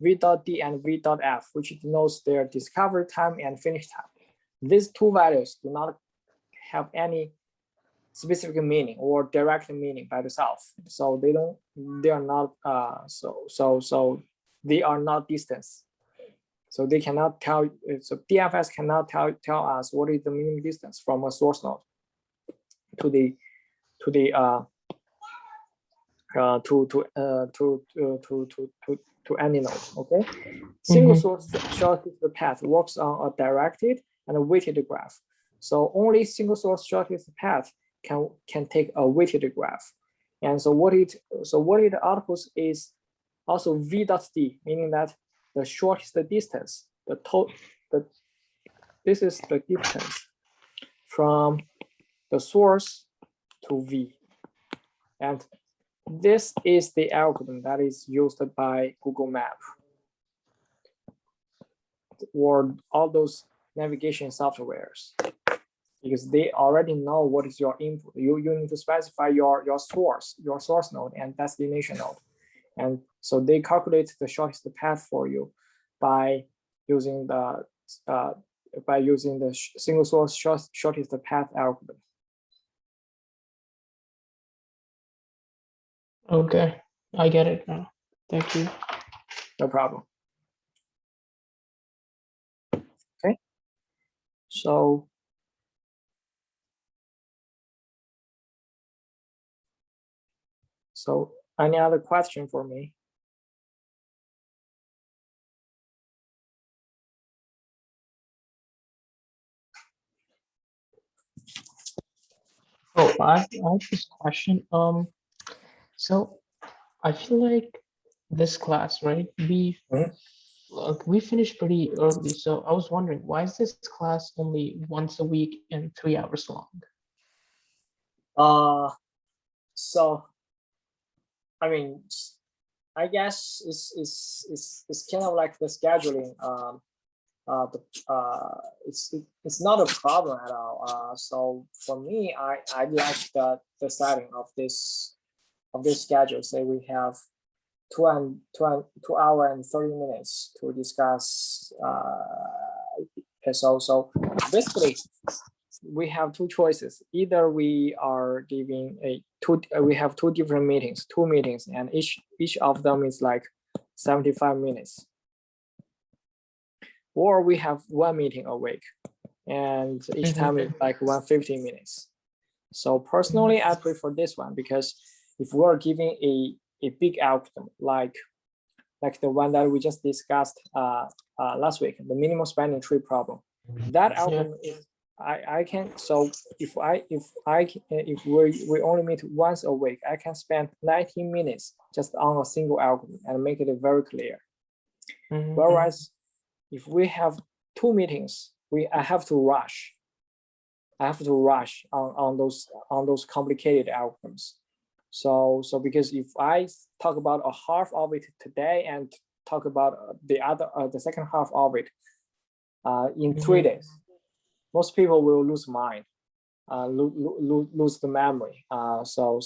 [SPEAKER 1] v.d and v.f, which denotes their discovery time and finish time. These two values do not have any specific meaning or direct meaning by themselves. So they are not they are not distance. So they cannot tell, so DFS cannot tell us what is the minimum distance from a source node to any node. Okay, single source shortest path works on a directed and a weighted graph. So only single source shortest path can take a weighted graph. And so what it outputs is also v.d, meaning that the shortest distance, this is the distance from the source to v. And this is the algorithm that is used by Google Map or all those navigation softwares, because they already know what is your input. You need to specify your source node and destination node. And so they calculate the shortest path for you by using the single source shortest path algorithm.
[SPEAKER 2] Okay, I get it now. Thank you.
[SPEAKER 1] No problem. Okay. So any other question for me?
[SPEAKER 2] Oh, I have this question. So I feel like this class, right? We finished pretty early, so I was wondering, why is this class only once a week and 3 hours long?
[SPEAKER 1] So I mean, I guess it's kind of like the scheduling. It's not a problem at all. So for me, I like the setting of this schedule. Say we have 2 hour and 30 minutes to discuss. So basically, we have two choices. Either we are giving we have two different meetings, and each of them is like 75 minutes. Or we have one meeting a week, and each time is like 150 minutes. So personally, I prefer this one, because if we're giving a big algorithm like the one that we just discussed last week, the minimum spanning tree problem, that algorithm is I can. So if we only meet once a week, I can spend 19 minutes just on a single algorithm and make it very clear. Whereas if we have two meetings, I have to rush. On those complicated algorithms. So because if I talk about a half of it today and talk about the second half of it in 3 days, most people will lose mind, lose the memory. So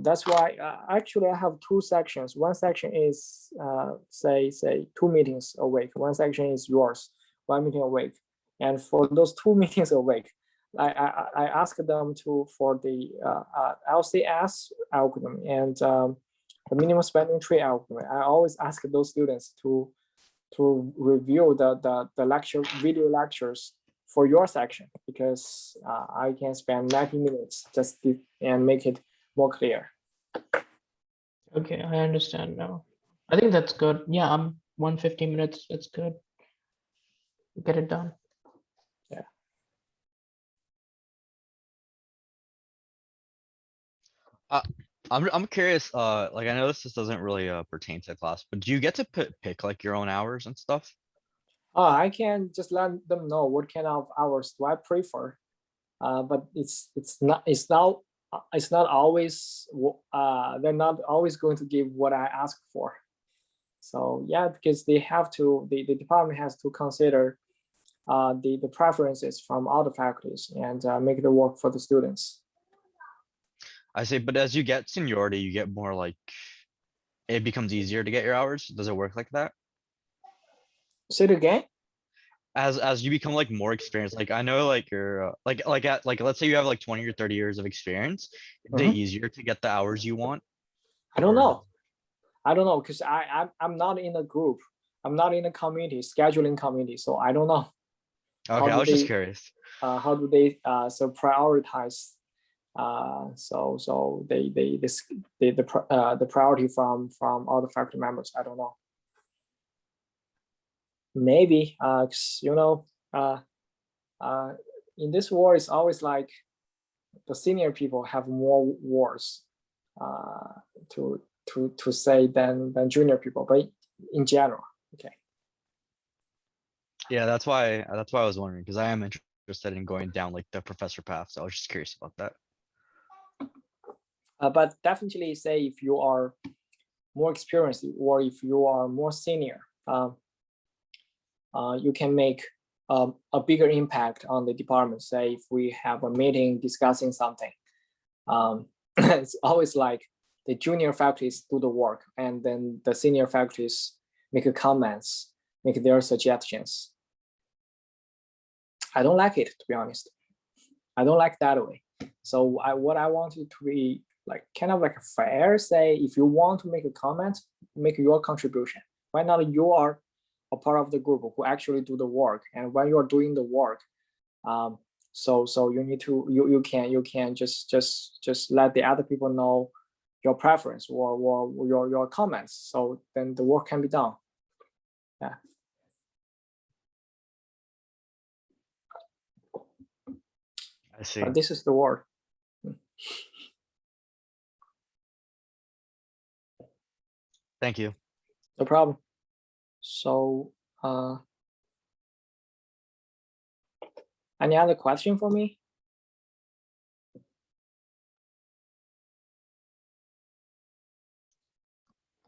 [SPEAKER 1] that's why actually I have two sections. One section is say 2 meetings a week. One section is yours, 1 meeting a week. And for those 2 meetings a week, I ask them for the LCS algorithm and the minimum spanning tree algorithm. I always ask those students to review the video lectures for your section, because I can spend 90 minutes and make it more clear.
[SPEAKER 2] Okay, I understand now. I think that's good. Yeah, I'm 150 minutes. It's good. Get it done.
[SPEAKER 5] I'm curious, like I know this doesn't really pertain to class, but do you get to pick like your own hours and stuff?
[SPEAKER 1] I can just let them know what kind of hours do I prefer. But it's not always they're not always going to give what I ask for. So yeah, because they have to, the department has to consider the preferences from all the faculties and make it work for the students.
[SPEAKER 5] I say, but as you get seniority, you get more like, it becomes easier to get your hours. Does it work like that?
[SPEAKER 1] Say it again.
[SPEAKER 5] As you become like more experienced, like I know like you're like let's say you have like 20 or 30 years of experience, is it
[SPEAKER 1] Mhm.
[SPEAKER 5] easier to get the hours you want?
[SPEAKER 1] I don't
[SPEAKER 5] Or-
[SPEAKER 1] know. I don't know because I'm not in a group. I'm not in a committee, scheduling committee, so I don't know.
[SPEAKER 5] Okay, I
[SPEAKER 1] do
[SPEAKER 5] was just
[SPEAKER 1] they-
[SPEAKER 5] curious.
[SPEAKER 1] How do they so prioritize? So the priority from all the faculty members. I don't know. Maybe 'cause, in this war, it's always like the senior people have more wars to say than junior people, but in general, okay.
[SPEAKER 5] Yeah, that's why I was wondering, because I am interested in going down like the professor path, so I was just curious about that.
[SPEAKER 1] But definitely say if you are more experienced or if you are more senior, you can make a bigger impact on the department. Say if we have a meeting discussing something, it's always like the junior faculties do the work and then the senior faculties make comments, make their suggestions. I don't like it, to be honest. I don't like that way. So what I want it to be like kind of like a fair, say if you want to make a comment, make your contribution. Why not you are a part of the group who actually do the work, and when you are doing the work, so you need to you can just let the other people know your preference or your comments, so then the work can be done. Yeah.
[SPEAKER 5] I see.
[SPEAKER 1] But this is the word.
[SPEAKER 5] Thank you.
[SPEAKER 1] No problem. So any other question for me?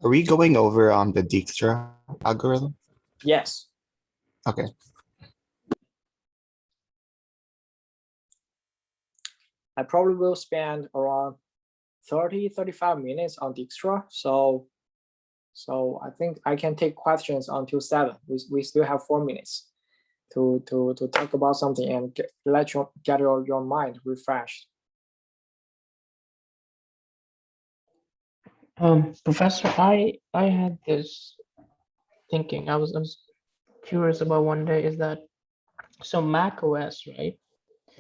[SPEAKER 3] Are we going over on the Dijkstra algorithm?
[SPEAKER 1] Yes.
[SPEAKER 3] Okay.
[SPEAKER 1] I probably will spend around 35 minutes on Dijkstra. So I think I can take questions until 7. We still have 4 minutes to talk about something and get your mind refreshed.
[SPEAKER 2] Professor, I had this thinking. I was curious about one day is that so Mac OS, right?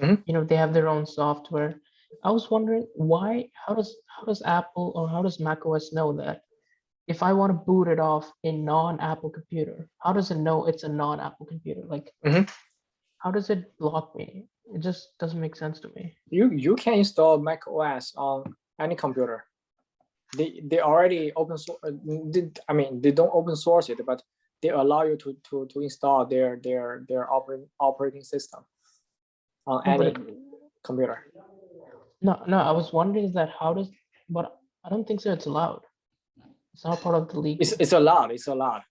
[SPEAKER 1] Mhm.
[SPEAKER 2] They have their own software. I was wondering why, how does Apple or how does Mac OS know that if I want to boot it off a non-Apple computer, how does it know it's a non-Apple computer? Like,
[SPEAKER 1] Mhm.
[SPEAKER 2] how does it block me? It just doesn't make sense to me.
[SPEAKER 1] You can install Mac OS on any computer. They already open source. I mean, they don't open source it, but they allow you to install their operating system on
[SPEAKER 2] No, but
[SPEAKER 1] any computer.
[SPEAKER 2] no, I was wondering is that how does, but I don't think so. It's allowed. It's not part of the legal.
[SPEAKER 1] It's allowed. It's allowed.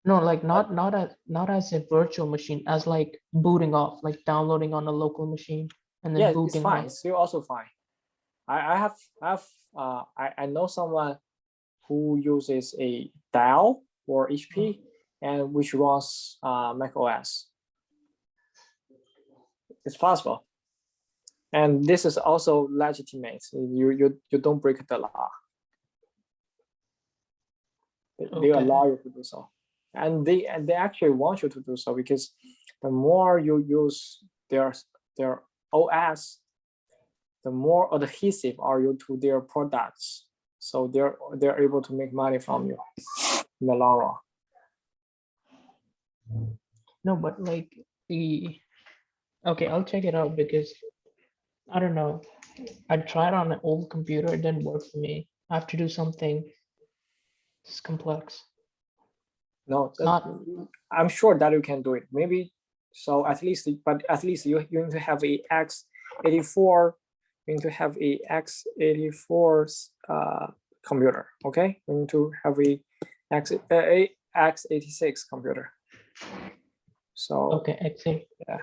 [SPEAKER 2] No, like not as a virtual machine, as like booting off, like downloading on a local machine and then
[SPEAKER 1] Yeah, it's
[SPEAKER 2] booting
[SPEAKER 1] fine.
[SPEAKER 2] off.
[SPEAKER 1] It's still also fine. I know someone who uses a Dell or HP and which runs Mac OS. It's possible, and this is also legitimate. You don't break the law. They
[SPEAKER 2] Okay.
[SPEAKER 1] allow you to do so, and they actually want you to do so because the more you use their OS, the more adhesive are you to their products. So they're able to make money from you in the long run.
[SPEAKER 2] No, but like okay, I'll check it out because I don't know. I tried on an old computer, it didn't work for me. I have to do something complex.
[SPEAKER 1] No,
[SPEAKER 2] Not
[SPEAKER 1] I'm sure that you can do it. Maybe so at least, but at least you need to have a x84. You need to have a x84 computer. Okay, you need to have a x86 computer. So
[SPEAKER 2] okay, excellent.
[SPEAKER 1] yeah.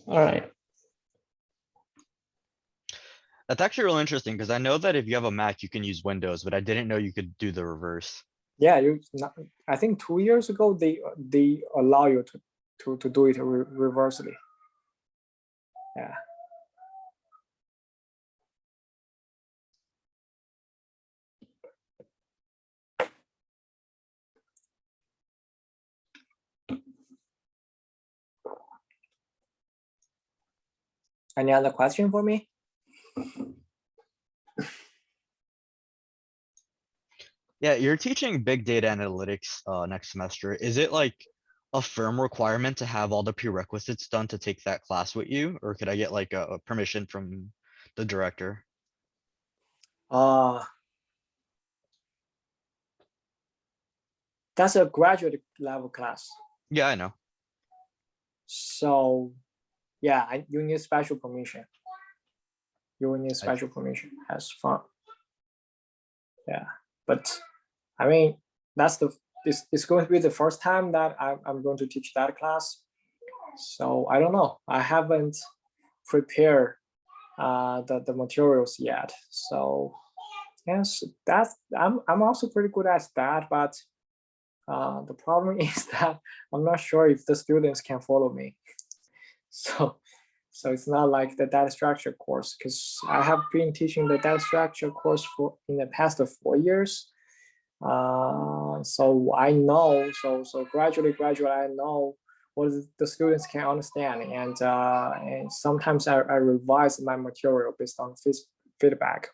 [SPEAKER 2] All right.
[SPEAKER 5] That's actually really interesting because I know that if you have a Mac, you can use Windows, but I didn't know you could do the reverse.
[SPEAKER 1] Yeah, I think 2 years ago they allow you to do it reversely. Yeah. Any other question for me?
[SPEAKER 5] Yeah, you're teaching big data analytics next semester. Is it like a firm requirement to have all the prerequisites done to take that class with you? Or could I get like a permission from the director?
[SPEAKER 1] That's a graduate level class.
[SPEAKER 5] Yeah, I know.
[SPEAKER 1] So yeah, you need special permission. You will need special permission as fun. Yeah, but I mean, it's going to be the first time that I'm going to teach that class. So I don't know. I haven't prepared the materials yet. So yes, I'm also pretty good at that. But the problem is that I'm not sure if the students can follow me. So it's not like the data structure course, because I have been teaching the data structure course in the past 4 years. So I know, so gradually I know what the students can understand, and sometimes I revise my material based on feedback.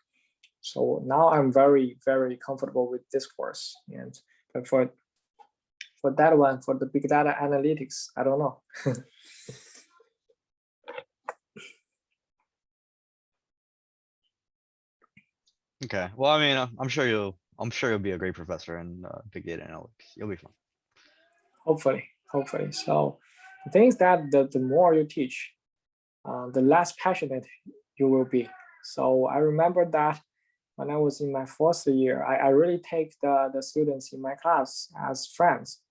[SPEAKER 1] So now I'm very comfortable with this course, and but for that one, for the big data analytics, I don't know.
[SPEAKER 5] Okay. Well, I mean, I'm sure you'll be a great professor in big data analytics. You'll be fine.
[SPEAKER 1] Hopefully. So the thing is that the more you teach, the less passionate you will be. So I remember that when I was in my fourth year, I really take the students in my class as friends,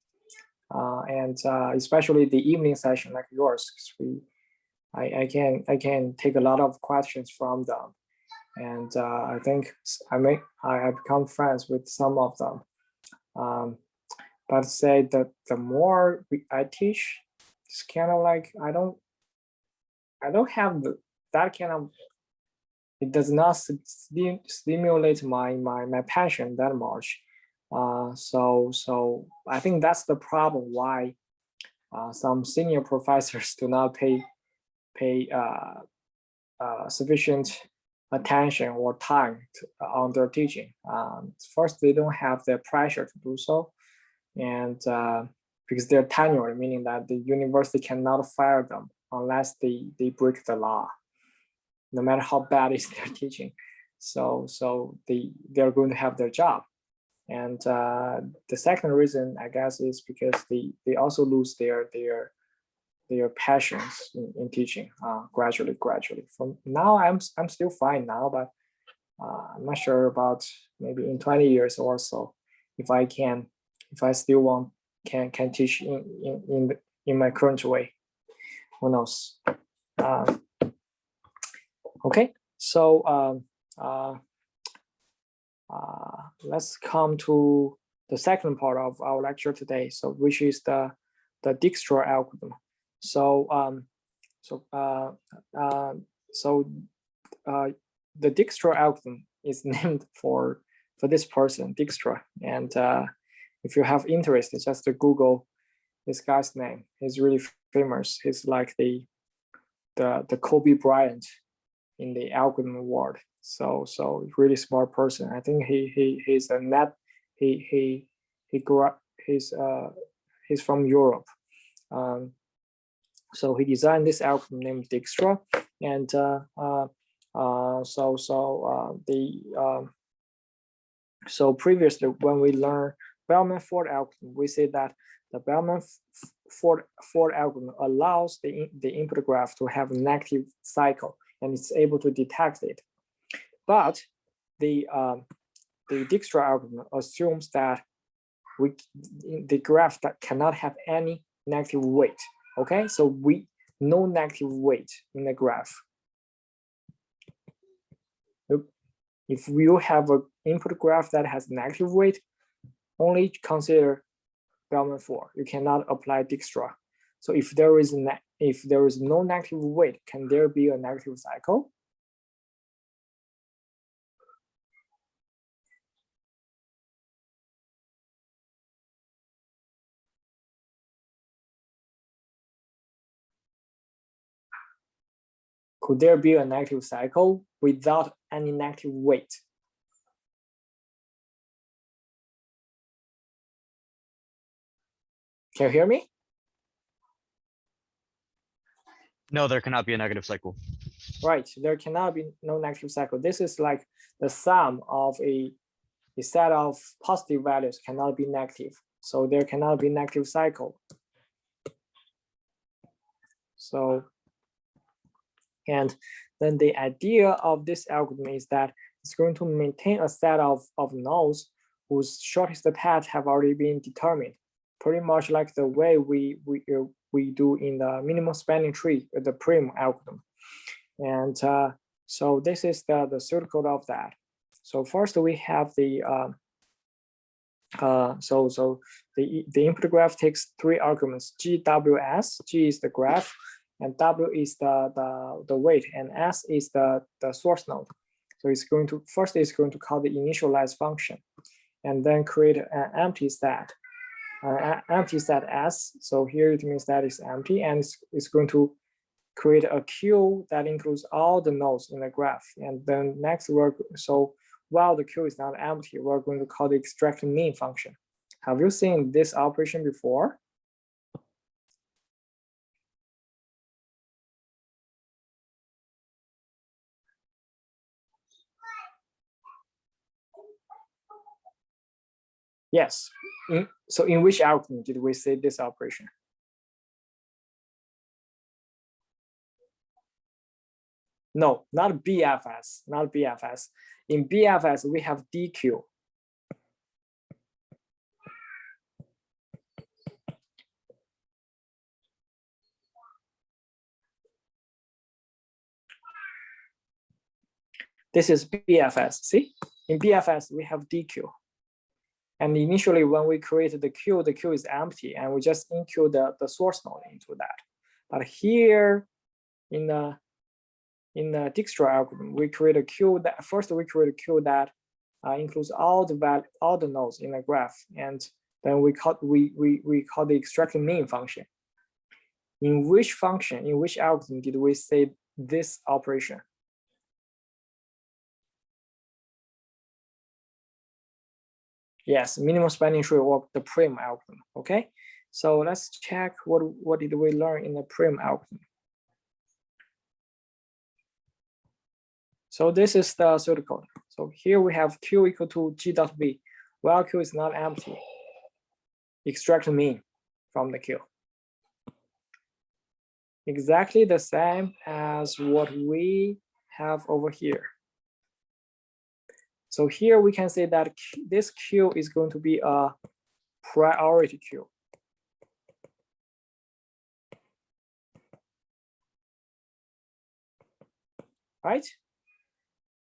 [SPEAKER 1] and especially the evening session like yours, because I can take a lot of questions from them, and I think I become friends with some of them. But say that the more I teach, it's kind of like I don't have that kind of, it does not stimulate my passion that much. So I think that's the problem why some senior professors do not pay sufficient attention or time on their teaching. First, they don't have the pressure to do so, and because they're tenured, meaning that the university cannot fire them unless they break the law, no matter how bad is their teaching. So they're going to have their job. And the second reason, I guess, is because they also lose their passions in teaching gradually. From now, I'm still fine now, but I'm not sure about maybe in 20 years or so if I still can teach in my current way. Who knows? Okay, so let's come to the second part of our lecture today, so which is the Dixtor algorithm. So the Dixtor algorithm is named for this person, Dixtor, and if you have interest, just to Google this guy's name. He's really famous. He's like the Kobe Bryant in the algorithm world. So really smart person. I think he's a net. He grew up. He's from Europe. So he designed this algorithm named Dixtor, and so previously when we learned Bellman Ford algorithm, we say that the Bellman Ford algorithm allows the input graph to have a negative cycle, and it's able to detect it. But the Dixtor algorithm assumes that the graph that cannot have any negative weight. Okay, so no negative weight in the graph. If you have an input graph that has negative weight, only consider Bellman Ford. You cannot apply Dixtor. So if there is no negative weight, can there be a negative cycle? Could there be a negative cycle without any negative weight? Can you hear me?
[SPEAKER 5] No, there cannot be a negative cycle.
[SPEAKER 1] Right, there cannot be no negative cycle. This is like the sum of a set of positive values cannot be negative. So there cannot be negative cycle. So, and then the idea of this algorithm is that it's going to maintain a set of nodes whose shortest paths have already been determined, pretty much like the way we do in the minimum spanning tree, the prim algorithm. And so this is the pseudocode of that. So first we have the the input graph takes 3 arguments: G, W, S. G is the graph, and W is the weight, and S is the source node. So it's going to call the initialize function, and then create an empty set. Empty set S. So here it means that it's empty, and it's going to create a queue that includes all the nodes in the graph. And then next so while the queue is not empty, we're going to call the extract mean function. Have you seen this operation before? Yes. So in which algorithm did we say this operation? No, not BFS, not BFS. In BFS, we have DQ. This is BFS, see? In BFS, we have DQ. And initially, when we created the queue is empty, and we just enqueue the source node into that. But here, in the Dixtor algorithm, we create a queue that includes all the nodes in the graph, and then we call the extract mean function. In which algorithm did we say this operation? Yes, minimum spanning tree or the prim algorithm. Okay, so let's check what did we learn in the prim algorithm. So this is the pseudocode. So here we have Q equal to G dot V. While Q is not empty, extract mean from the Q. Exactly the same as what we have over here. So here we can say that this Q is going to be a priority queue. Right?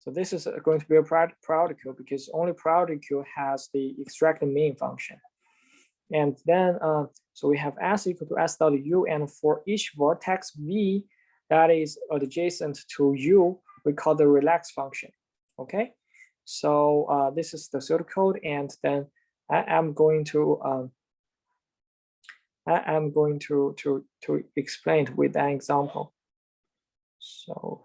[SPEAKER 1] So this is going to be a priority queue because only priority queue has the extract mean function. And then, so we have S equal to S dot U, and for each vertex V that is adjacent to U, we call the relax function. Okay, so this is the pseudocode, and then I'm going to explain it with an example. So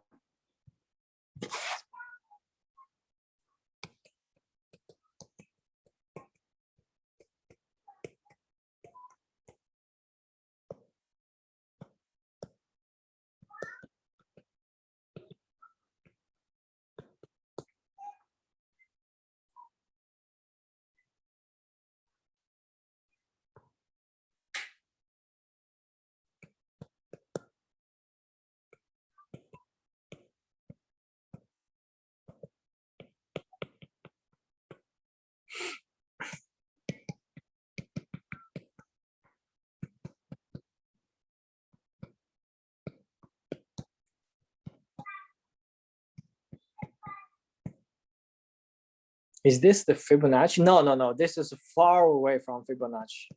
[SPEAKER 1] Is this the Fibonacci? No. This is far away from Fibonacci.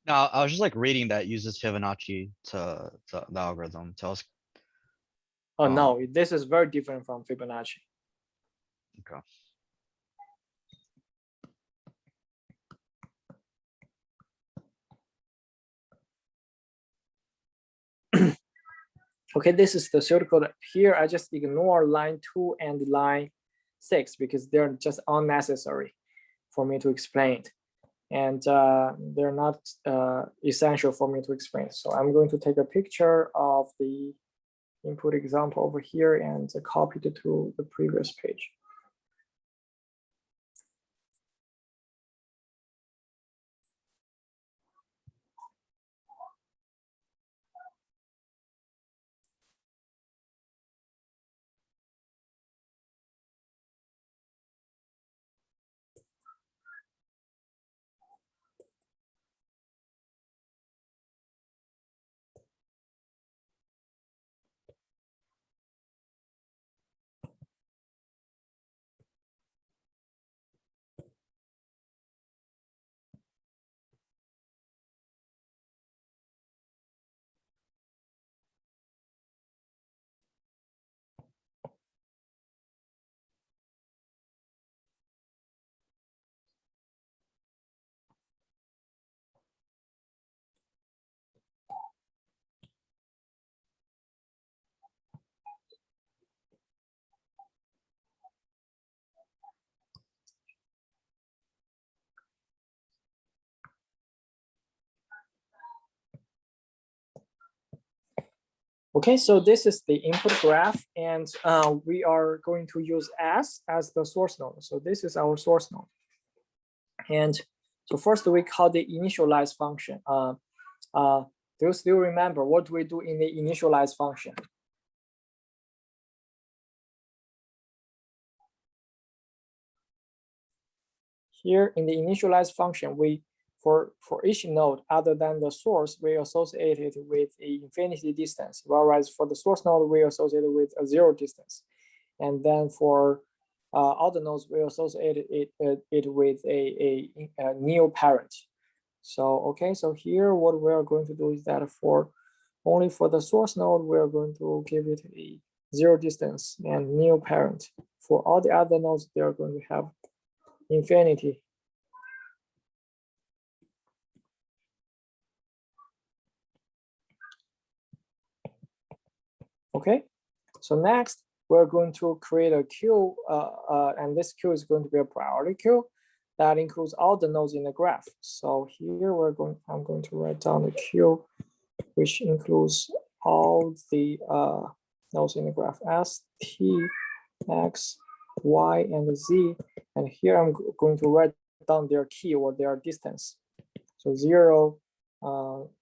[SPEAKER 5] No, I was just like reading that uses Fibonacci to the algorithm. Tell us.
[SPEAKER 1] Oh no, this is very different from Fibonacci.
[SPEAKER 5] Okay.
[SPEAKER 1] Okay, this is the pseudocode. Here, I just ignore line 2 and line 6 because they're just unnecessary for me to explain it. And they're not essential for me to explain. So I'm going to take a picture of the input example over here and copy it to the previous page. Okay, so this is the input graph, and we are going to use S as the source node. So this is our source node. And so first we call the initialize function. Do you still remember what do we do in the initialize function? Here in the initialize function, we for each node other than the source, we associate it with a infinity distance, whereas for the source node, we associate it with a 0 distance. And then for other nodes, we associate it with a neo parent. So, okay, so here what we are going to do is that only for the source node, we are going to give it a 0 distance and neo parent. For all the other nodes, they are going to have infinity. Okay, so next we're going to create a queue, and this queue is going to be a priority queue that includes all the nodes in the graph. So here I'm going to write down the queue, which includes all the nodes in the graph: S, T, X, Y, and Z. And here I'm going to write down their key or their distance. So 0,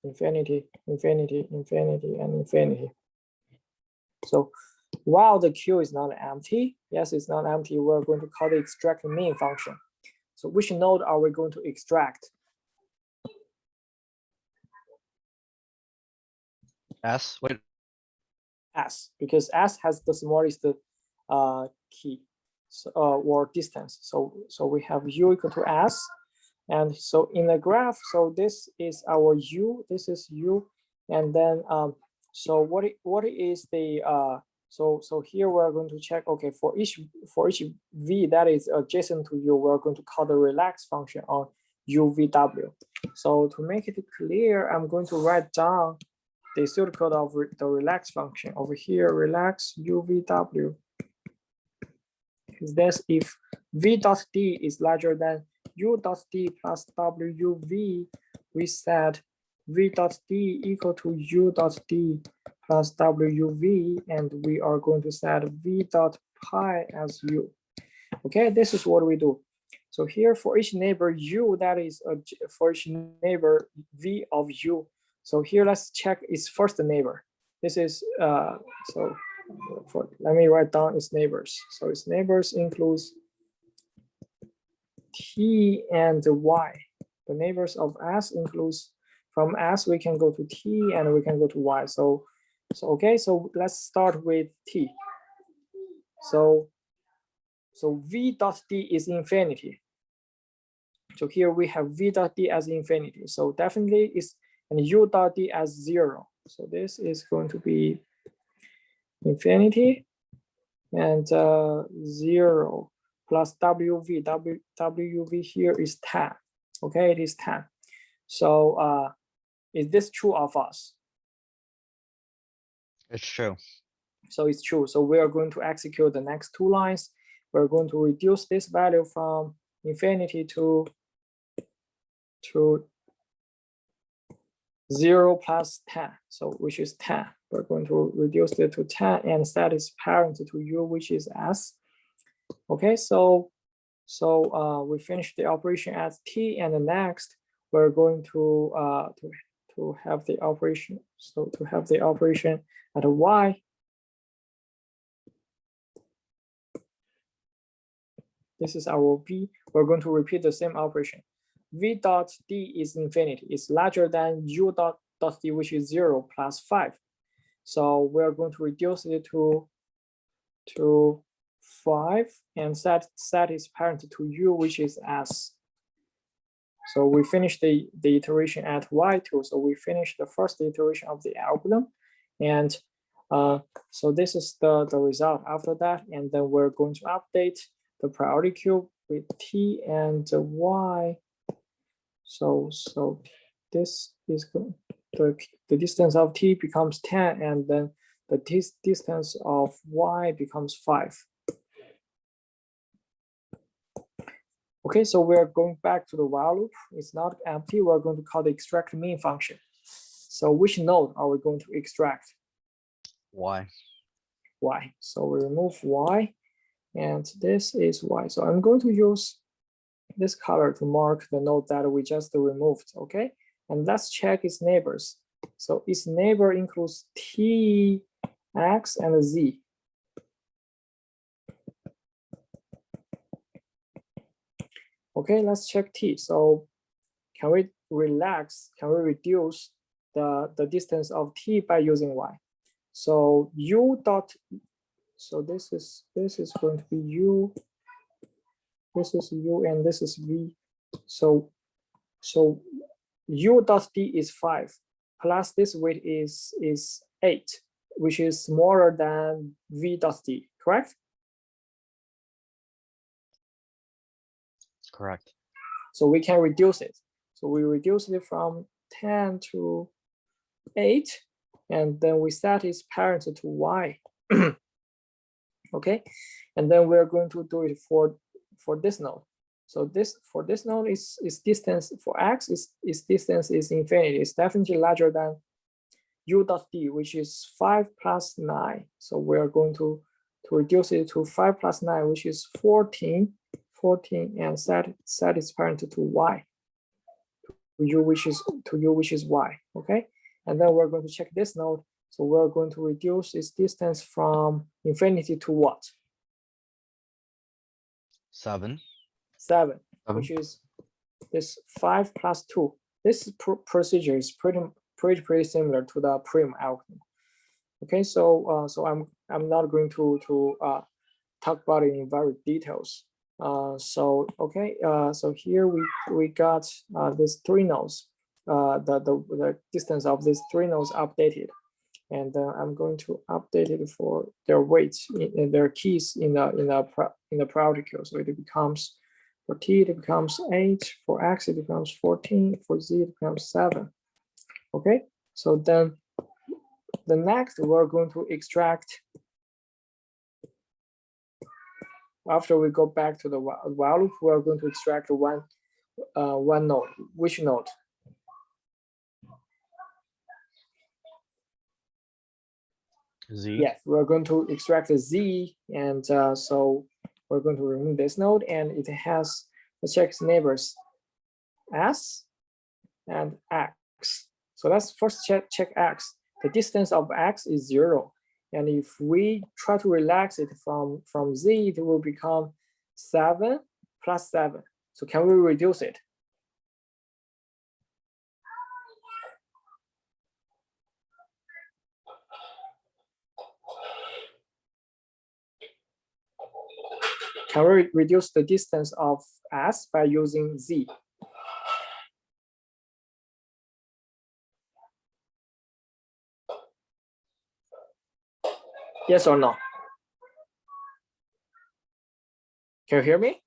[SPEAKER 1] infinity, infinity, infinity, and infinity. So while the queue is not empty, yes, it's not empty, we're going to call the extract min function. So which node are we going to extract?
[SPEAKER 5] S. Wait.
[SPEAKER 1] S, because S has the smallest key or distance. So we have U equal to S. And so in the graph, so this is our U, this is U. And then, so what is the, so here we're going to check, okay, for each V that is adjacent to U, we're going to call the relax function on UVW. So to make it clear, I'm going to write down the pseudocode of the relax function over here, relax UVW. Is this if V dot D is larger than U dot D plus WUV, we set V dot D equal to U dot D plus WUV, and we are going to set V dot pi as U. Okay, this is what we do. So here for each neighbor U, that is for each neighbor V of U. So here let's check its first neighbor. This is let me write down its neighbors. So its neighbors includes T and Y. The neighbors of S includes, from S we can go to T and we can go to Y. So okay, so let's start with T. So So v dot d is infinity. So here we have v dot d as infinity. So definitely is and u dot d as 0. So this is going to be infinity and 0 plus wv. Wv here is 10. Okay, it is 10. So is this true or false?
[SPEAKER 5] It's true.
[SPEAKER 1] So it's true. So we are going to execute the next two lines. We're going to reduce this value from infinity to 0 plus 10, so which is 10. We're going to reduce it to 10 and set its parent to u, which is s. Okay, so we finished the operation at t, and the next we're going to have the operation. So to have the operation at y. This is our v. We're going to repeat the same operation. V dot d is infinity. It's larger than u dot d, which is 0 plus 5. So we're going to reduce it to 5 and set its parent to u, which is s. So we finished the iteration at y2. So we finished the first iteration of the algorithm. And so this is the result after that. And then we're going to update the priority queue with t and y. So this is good. The distance of t becomes 10, and then the distance of y becomes 5. Okay, so we're going back to the while loop. It's not empty. We're going to call the extract mean function. So which node are we going to extract?
[SPEAKER 5] Y.
[SPEAKER 1] Y. So we remove y, and this is y. So I'm going to use this color to mark the node that we just removed. Okay, and let's check its neighbors. So its neighbor includes t, x, and z. Okay, let's check t. So can we reduce the distance of t by using y? So u dot, so this is going to be u, this is u, and this is v. So u dot d is 5 plus this weight is 8, which is smaller than v dot d, correct?
[SPEAKER 5] Correct.
[SPEAKER 1] So we can reduce it. So we reduce it from 10 to 8, and then we set its parent to y. Okay, and then we're going to do it for this node. So for this node is distance for x is distance is infinity. It's definitely larger than u dot d, which is 5 plus 9. So we are going to reduce it to 5 plus 9, which is 14, and set its parent to y, to u, which is y. Okay, and then we're going to check this node. So we're going to reduce its distance from infinity to what?
[SPEAKER 5] 7.
[SPEAKER 1] 7, which is this 5 plus 2. This procedure is pretty similar to the prim algorithm. Okay, so I'm not going to talk about it in very details. So here we got these 3 nodes. The distance of these 3 nodes updated, and I'm going to update it for their weights in their keys in the priority queue. So it becomes, for t it becomes 8, for x it becomes 14, for z it becomes 7. Okay, so then the next we're going to extract, after we go back to the while loop, we're going to extract one node. Which node?
[SPEAKER 5] Z.
[SPEAKER 1] Yes, we're going to extract a z, and so we're going to remove this node, and it has, let's check its neighbors, s and x. So let's first check x. The distance of x is 0, and if we try to relax it from z, it will become 7 plus 7. So can we reduce it? Can we reduce the distance of S by using Z? Yes or no? Can you hear me?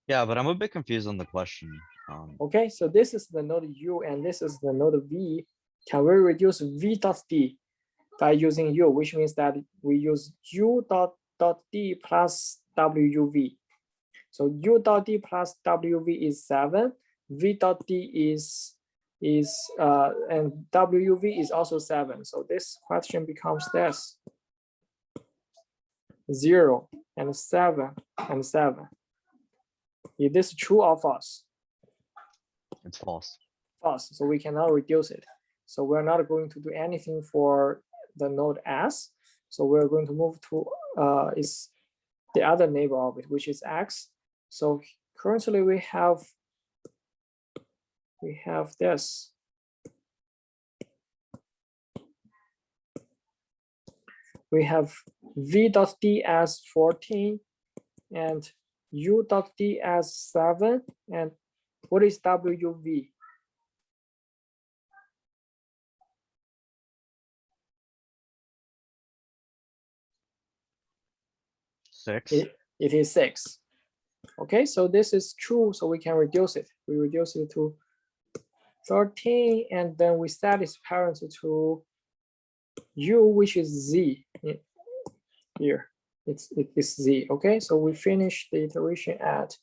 [SPEAKER 5] Yeah, but I'm a bit confused on the question.
[SPEAKER 1] Okay, so this is the node U and this is the node V. Can we reduce V dot D by using U, which means that we use U dot D plus WUV. So U dot D plus WV is 7, V dot D is and WUV is also 7. So this question becomes this: 0 and 7 and 7. Is this true or false?
[SPEAKER 5] It's false.
[SPEAKER 1] False. So we cannot reduce it. So we're not going to do anything for the node S. So we're going to move to is the other neighbor of it, which is X. So currently we have this. We have V dot D as 14 and U dot D as 7. And what is WV?
[SPEAKER 5] Six.
[SPEAKER 1] It is 6. Okay, so this is true, so we can reduce it. We reduce it to 13, and then we set its parent to U, which is Z here. It is Z. Okay, so we finish the iteration at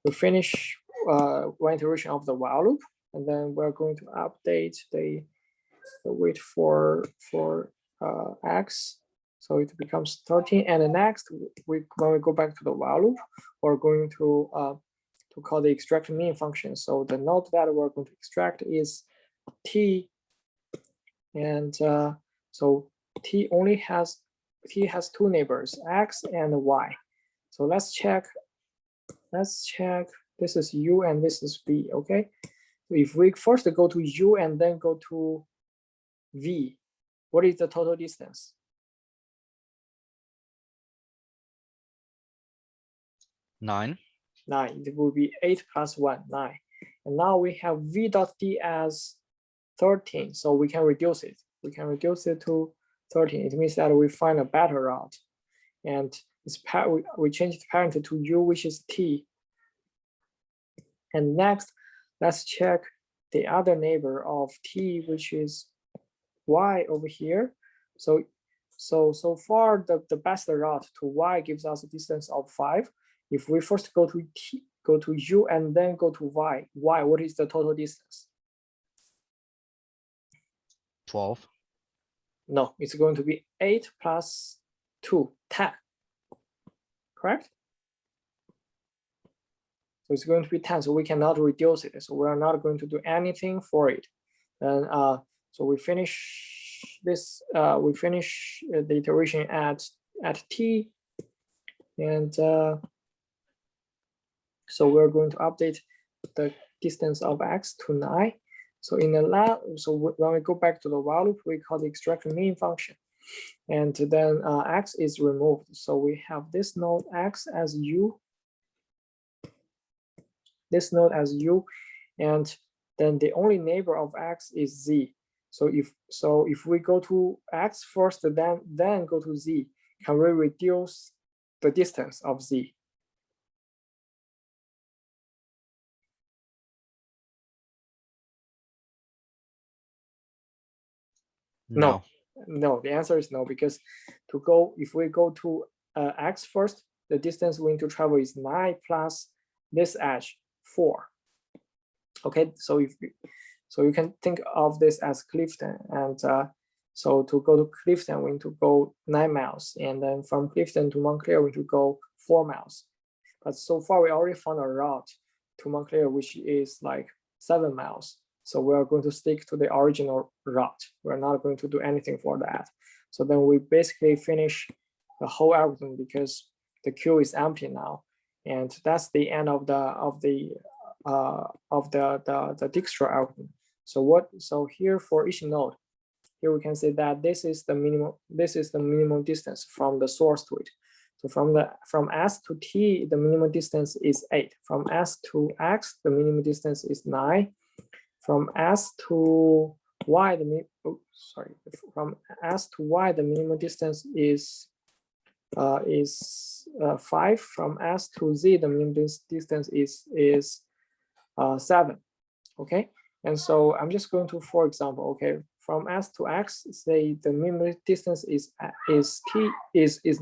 [SPEAKER 1] we finish one iteration of the while loop, and then we're going to update the weight for X. So it becomes 13, and the next, when we go back to the while loop, we're going to call the extract mean function. So the node that we're going to extract is T, and so T has 2 neighbors, X and Y. So let's check. This is U and this is V. Okay, so if we first go to U and then go to V, what is the total distance?
[SPEAKER 5] 9.
[SPEAKER 1] 9. It will be 8 plus 1, 9. And now we have V dot D as 13, so we can reduce it. We can reduce it to 13. It means that we find a better route. And we change the parent to U, which is T. And next, let's check the other neighbor of T, which is Y over here. So far, the best route to Y gives us a distance of 5. If we first go to U and then go to Y, what is the total distance?
[SPEAKER 5] 12.
[SPEAKER 1] No, it's going to be 8 plus 2, 10. Correct? So it's going to be 10, so we cannot reduce it. So we're not going to do anything for it. And so we finish this, we finish the iteration at T. And so we're going to update the distance of X to 9. So in the when we go back to the while loop, we call the extract mean function. And then X is removed. So we have this node X as U, this node as U, and then the only neighbor of X is Z. So if we go to X first, then go to Z, can we reduce the distance of Z? No. No, the answer is no, because if we go to X first, the distance we need to travel is 9 plus this edge 4. Okay, so you can think of this as Clifton, and so to go to Clifton we need to go 9 miles, and then from Clifton to Montclair we need to go 4 miles. But so far we already found a route to Montclair which is like 7 miles. So we are going to stick to the original route. We're not going to do anything for that. So then we basically finish the whole algorithm because the queue is empty now, and that's the end of the Dixtor algorithm. So here for each node, here we can say that this is the minimum distance from the source to it. So from S to T, the minimum distance is 8. From S to X, the minimum distance is 9. From S to Y, from S to Y, the minimum distance is 5. From S to Z, the minimum distance is 7. Okay, and so I'm just going to, for example, okay, from S to X, say the minimum distance is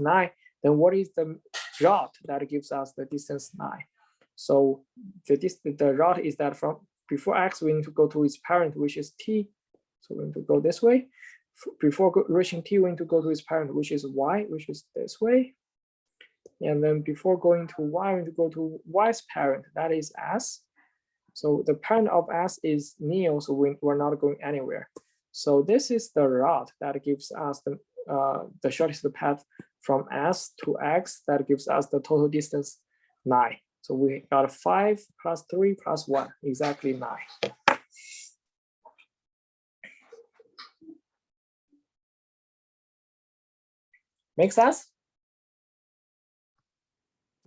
[SPEAKER 1] 9. Then what is the route that gives us the distance 9? So the route is that from before X, we need to go to its parent, which is T. So we need to go this way. Before reaching T, we need to go to its parent, which is Y, which is this way. And then before going to Y, we need to go to Y's parent, that is S. So the parent of S is nil, so we're not going anywhere. So this is the route that gives us the shortest path from S to X that gives us the total distance 9. So we got 5 plus 3 plus 1, exactly 9. Make sense?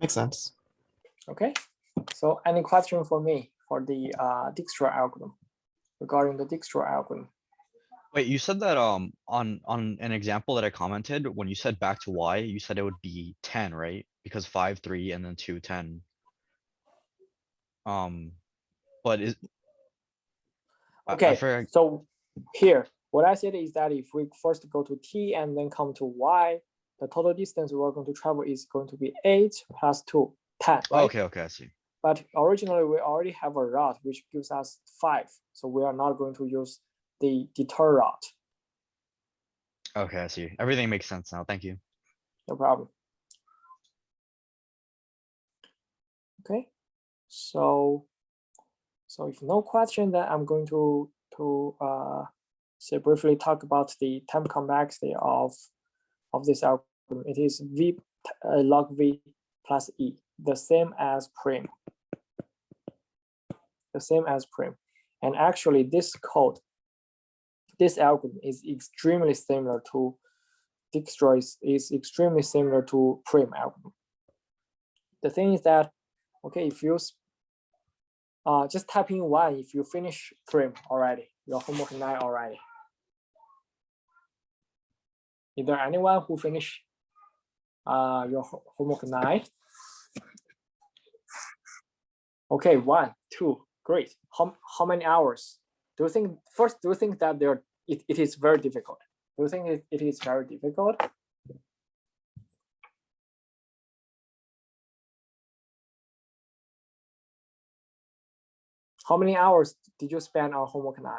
[SPEAKER 3] Makes sense.
[SPEAKER 1] Okay. So any question for me for the Dixtor algorithm, regarding the Dixtor algorithm?
[SPEAKER 5] Wait, you said that on an example that I commented, when you said back to Y, you said it would be 10, right? Because 5, 3, and then 2, 10. But is
[SPEAKER 1] Okay,
[SPEAKER 5] forgot.
[SPEAKER 1] so here, what I said is that if we first go to T and then come to Y, the total distance we're going to travel is going to be 8 plus 2, 10, right?
[SPEAKER 5] Okay, I see.
[SPEAKER 1] But originally we already have a route which gives us 5. So we are not going to use the detour route.
[SPEAKER 5] Okay, I see. Everything makes sense now. Thank you.
[SPEAKER 1] No problem. Okay, so if no question, then I'm going to say briefly talk about the time complexity of this algorithm. It is V log V plus E, the same as prim. The same as prim. And actually this code, this algorithm is extremely similar to Dixtor, is extremely similar to prim algorithm. The thing is that, okay, if you just type in 1 if you finish prim already, your homework 9 already. Is there anyone who finished your homework 9? Okay, 1, 2, great. How many hours? Do you think that it is very difficult? Do you think it is very difficult? How many hours did you spend on homework 9?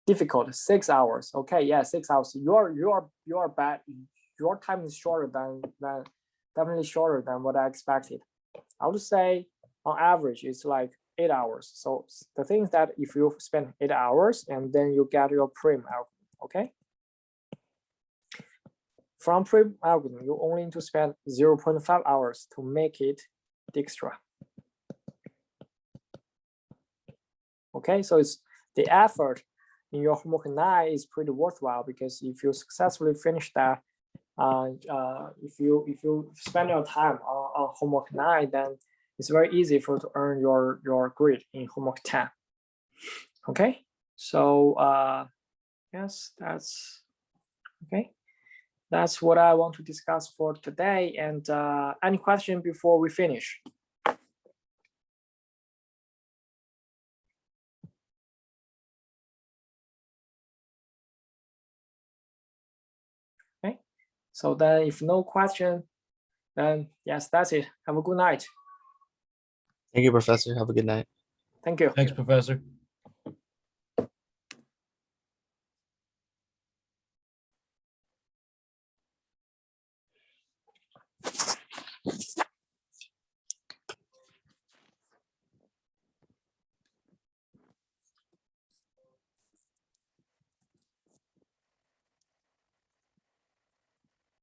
[SPEAKER 1] Difficult, 6 hours. Okay, yeah, 6 hours. You're bad. Your time is shorter than definitely shorter than what I expected. I would say on average it's like 8 hours. So the thing is that if you spend 8 hours and then you get your prim algorithm, okay? From prim algorithm, you only need to spend 0.5 hours to make it Dixtor. Okay, so it's the effort in your homework 9 is pretty worthwhile, because if you successfully finish that, if you spend your time on homework 9, then it's very easy for you to earn your grade in homework 10. Okay, so yes, that's okay. That's what I want to discuss for today. And any question before we finish? Okay, so then if no question, then yes, that's it. Have a good night.
[SPEAKER 3] Thank you, Professor. Have a good night.
[SPEAKER 1] Thank you.
[SPEAKER 6] Thanks, Professor.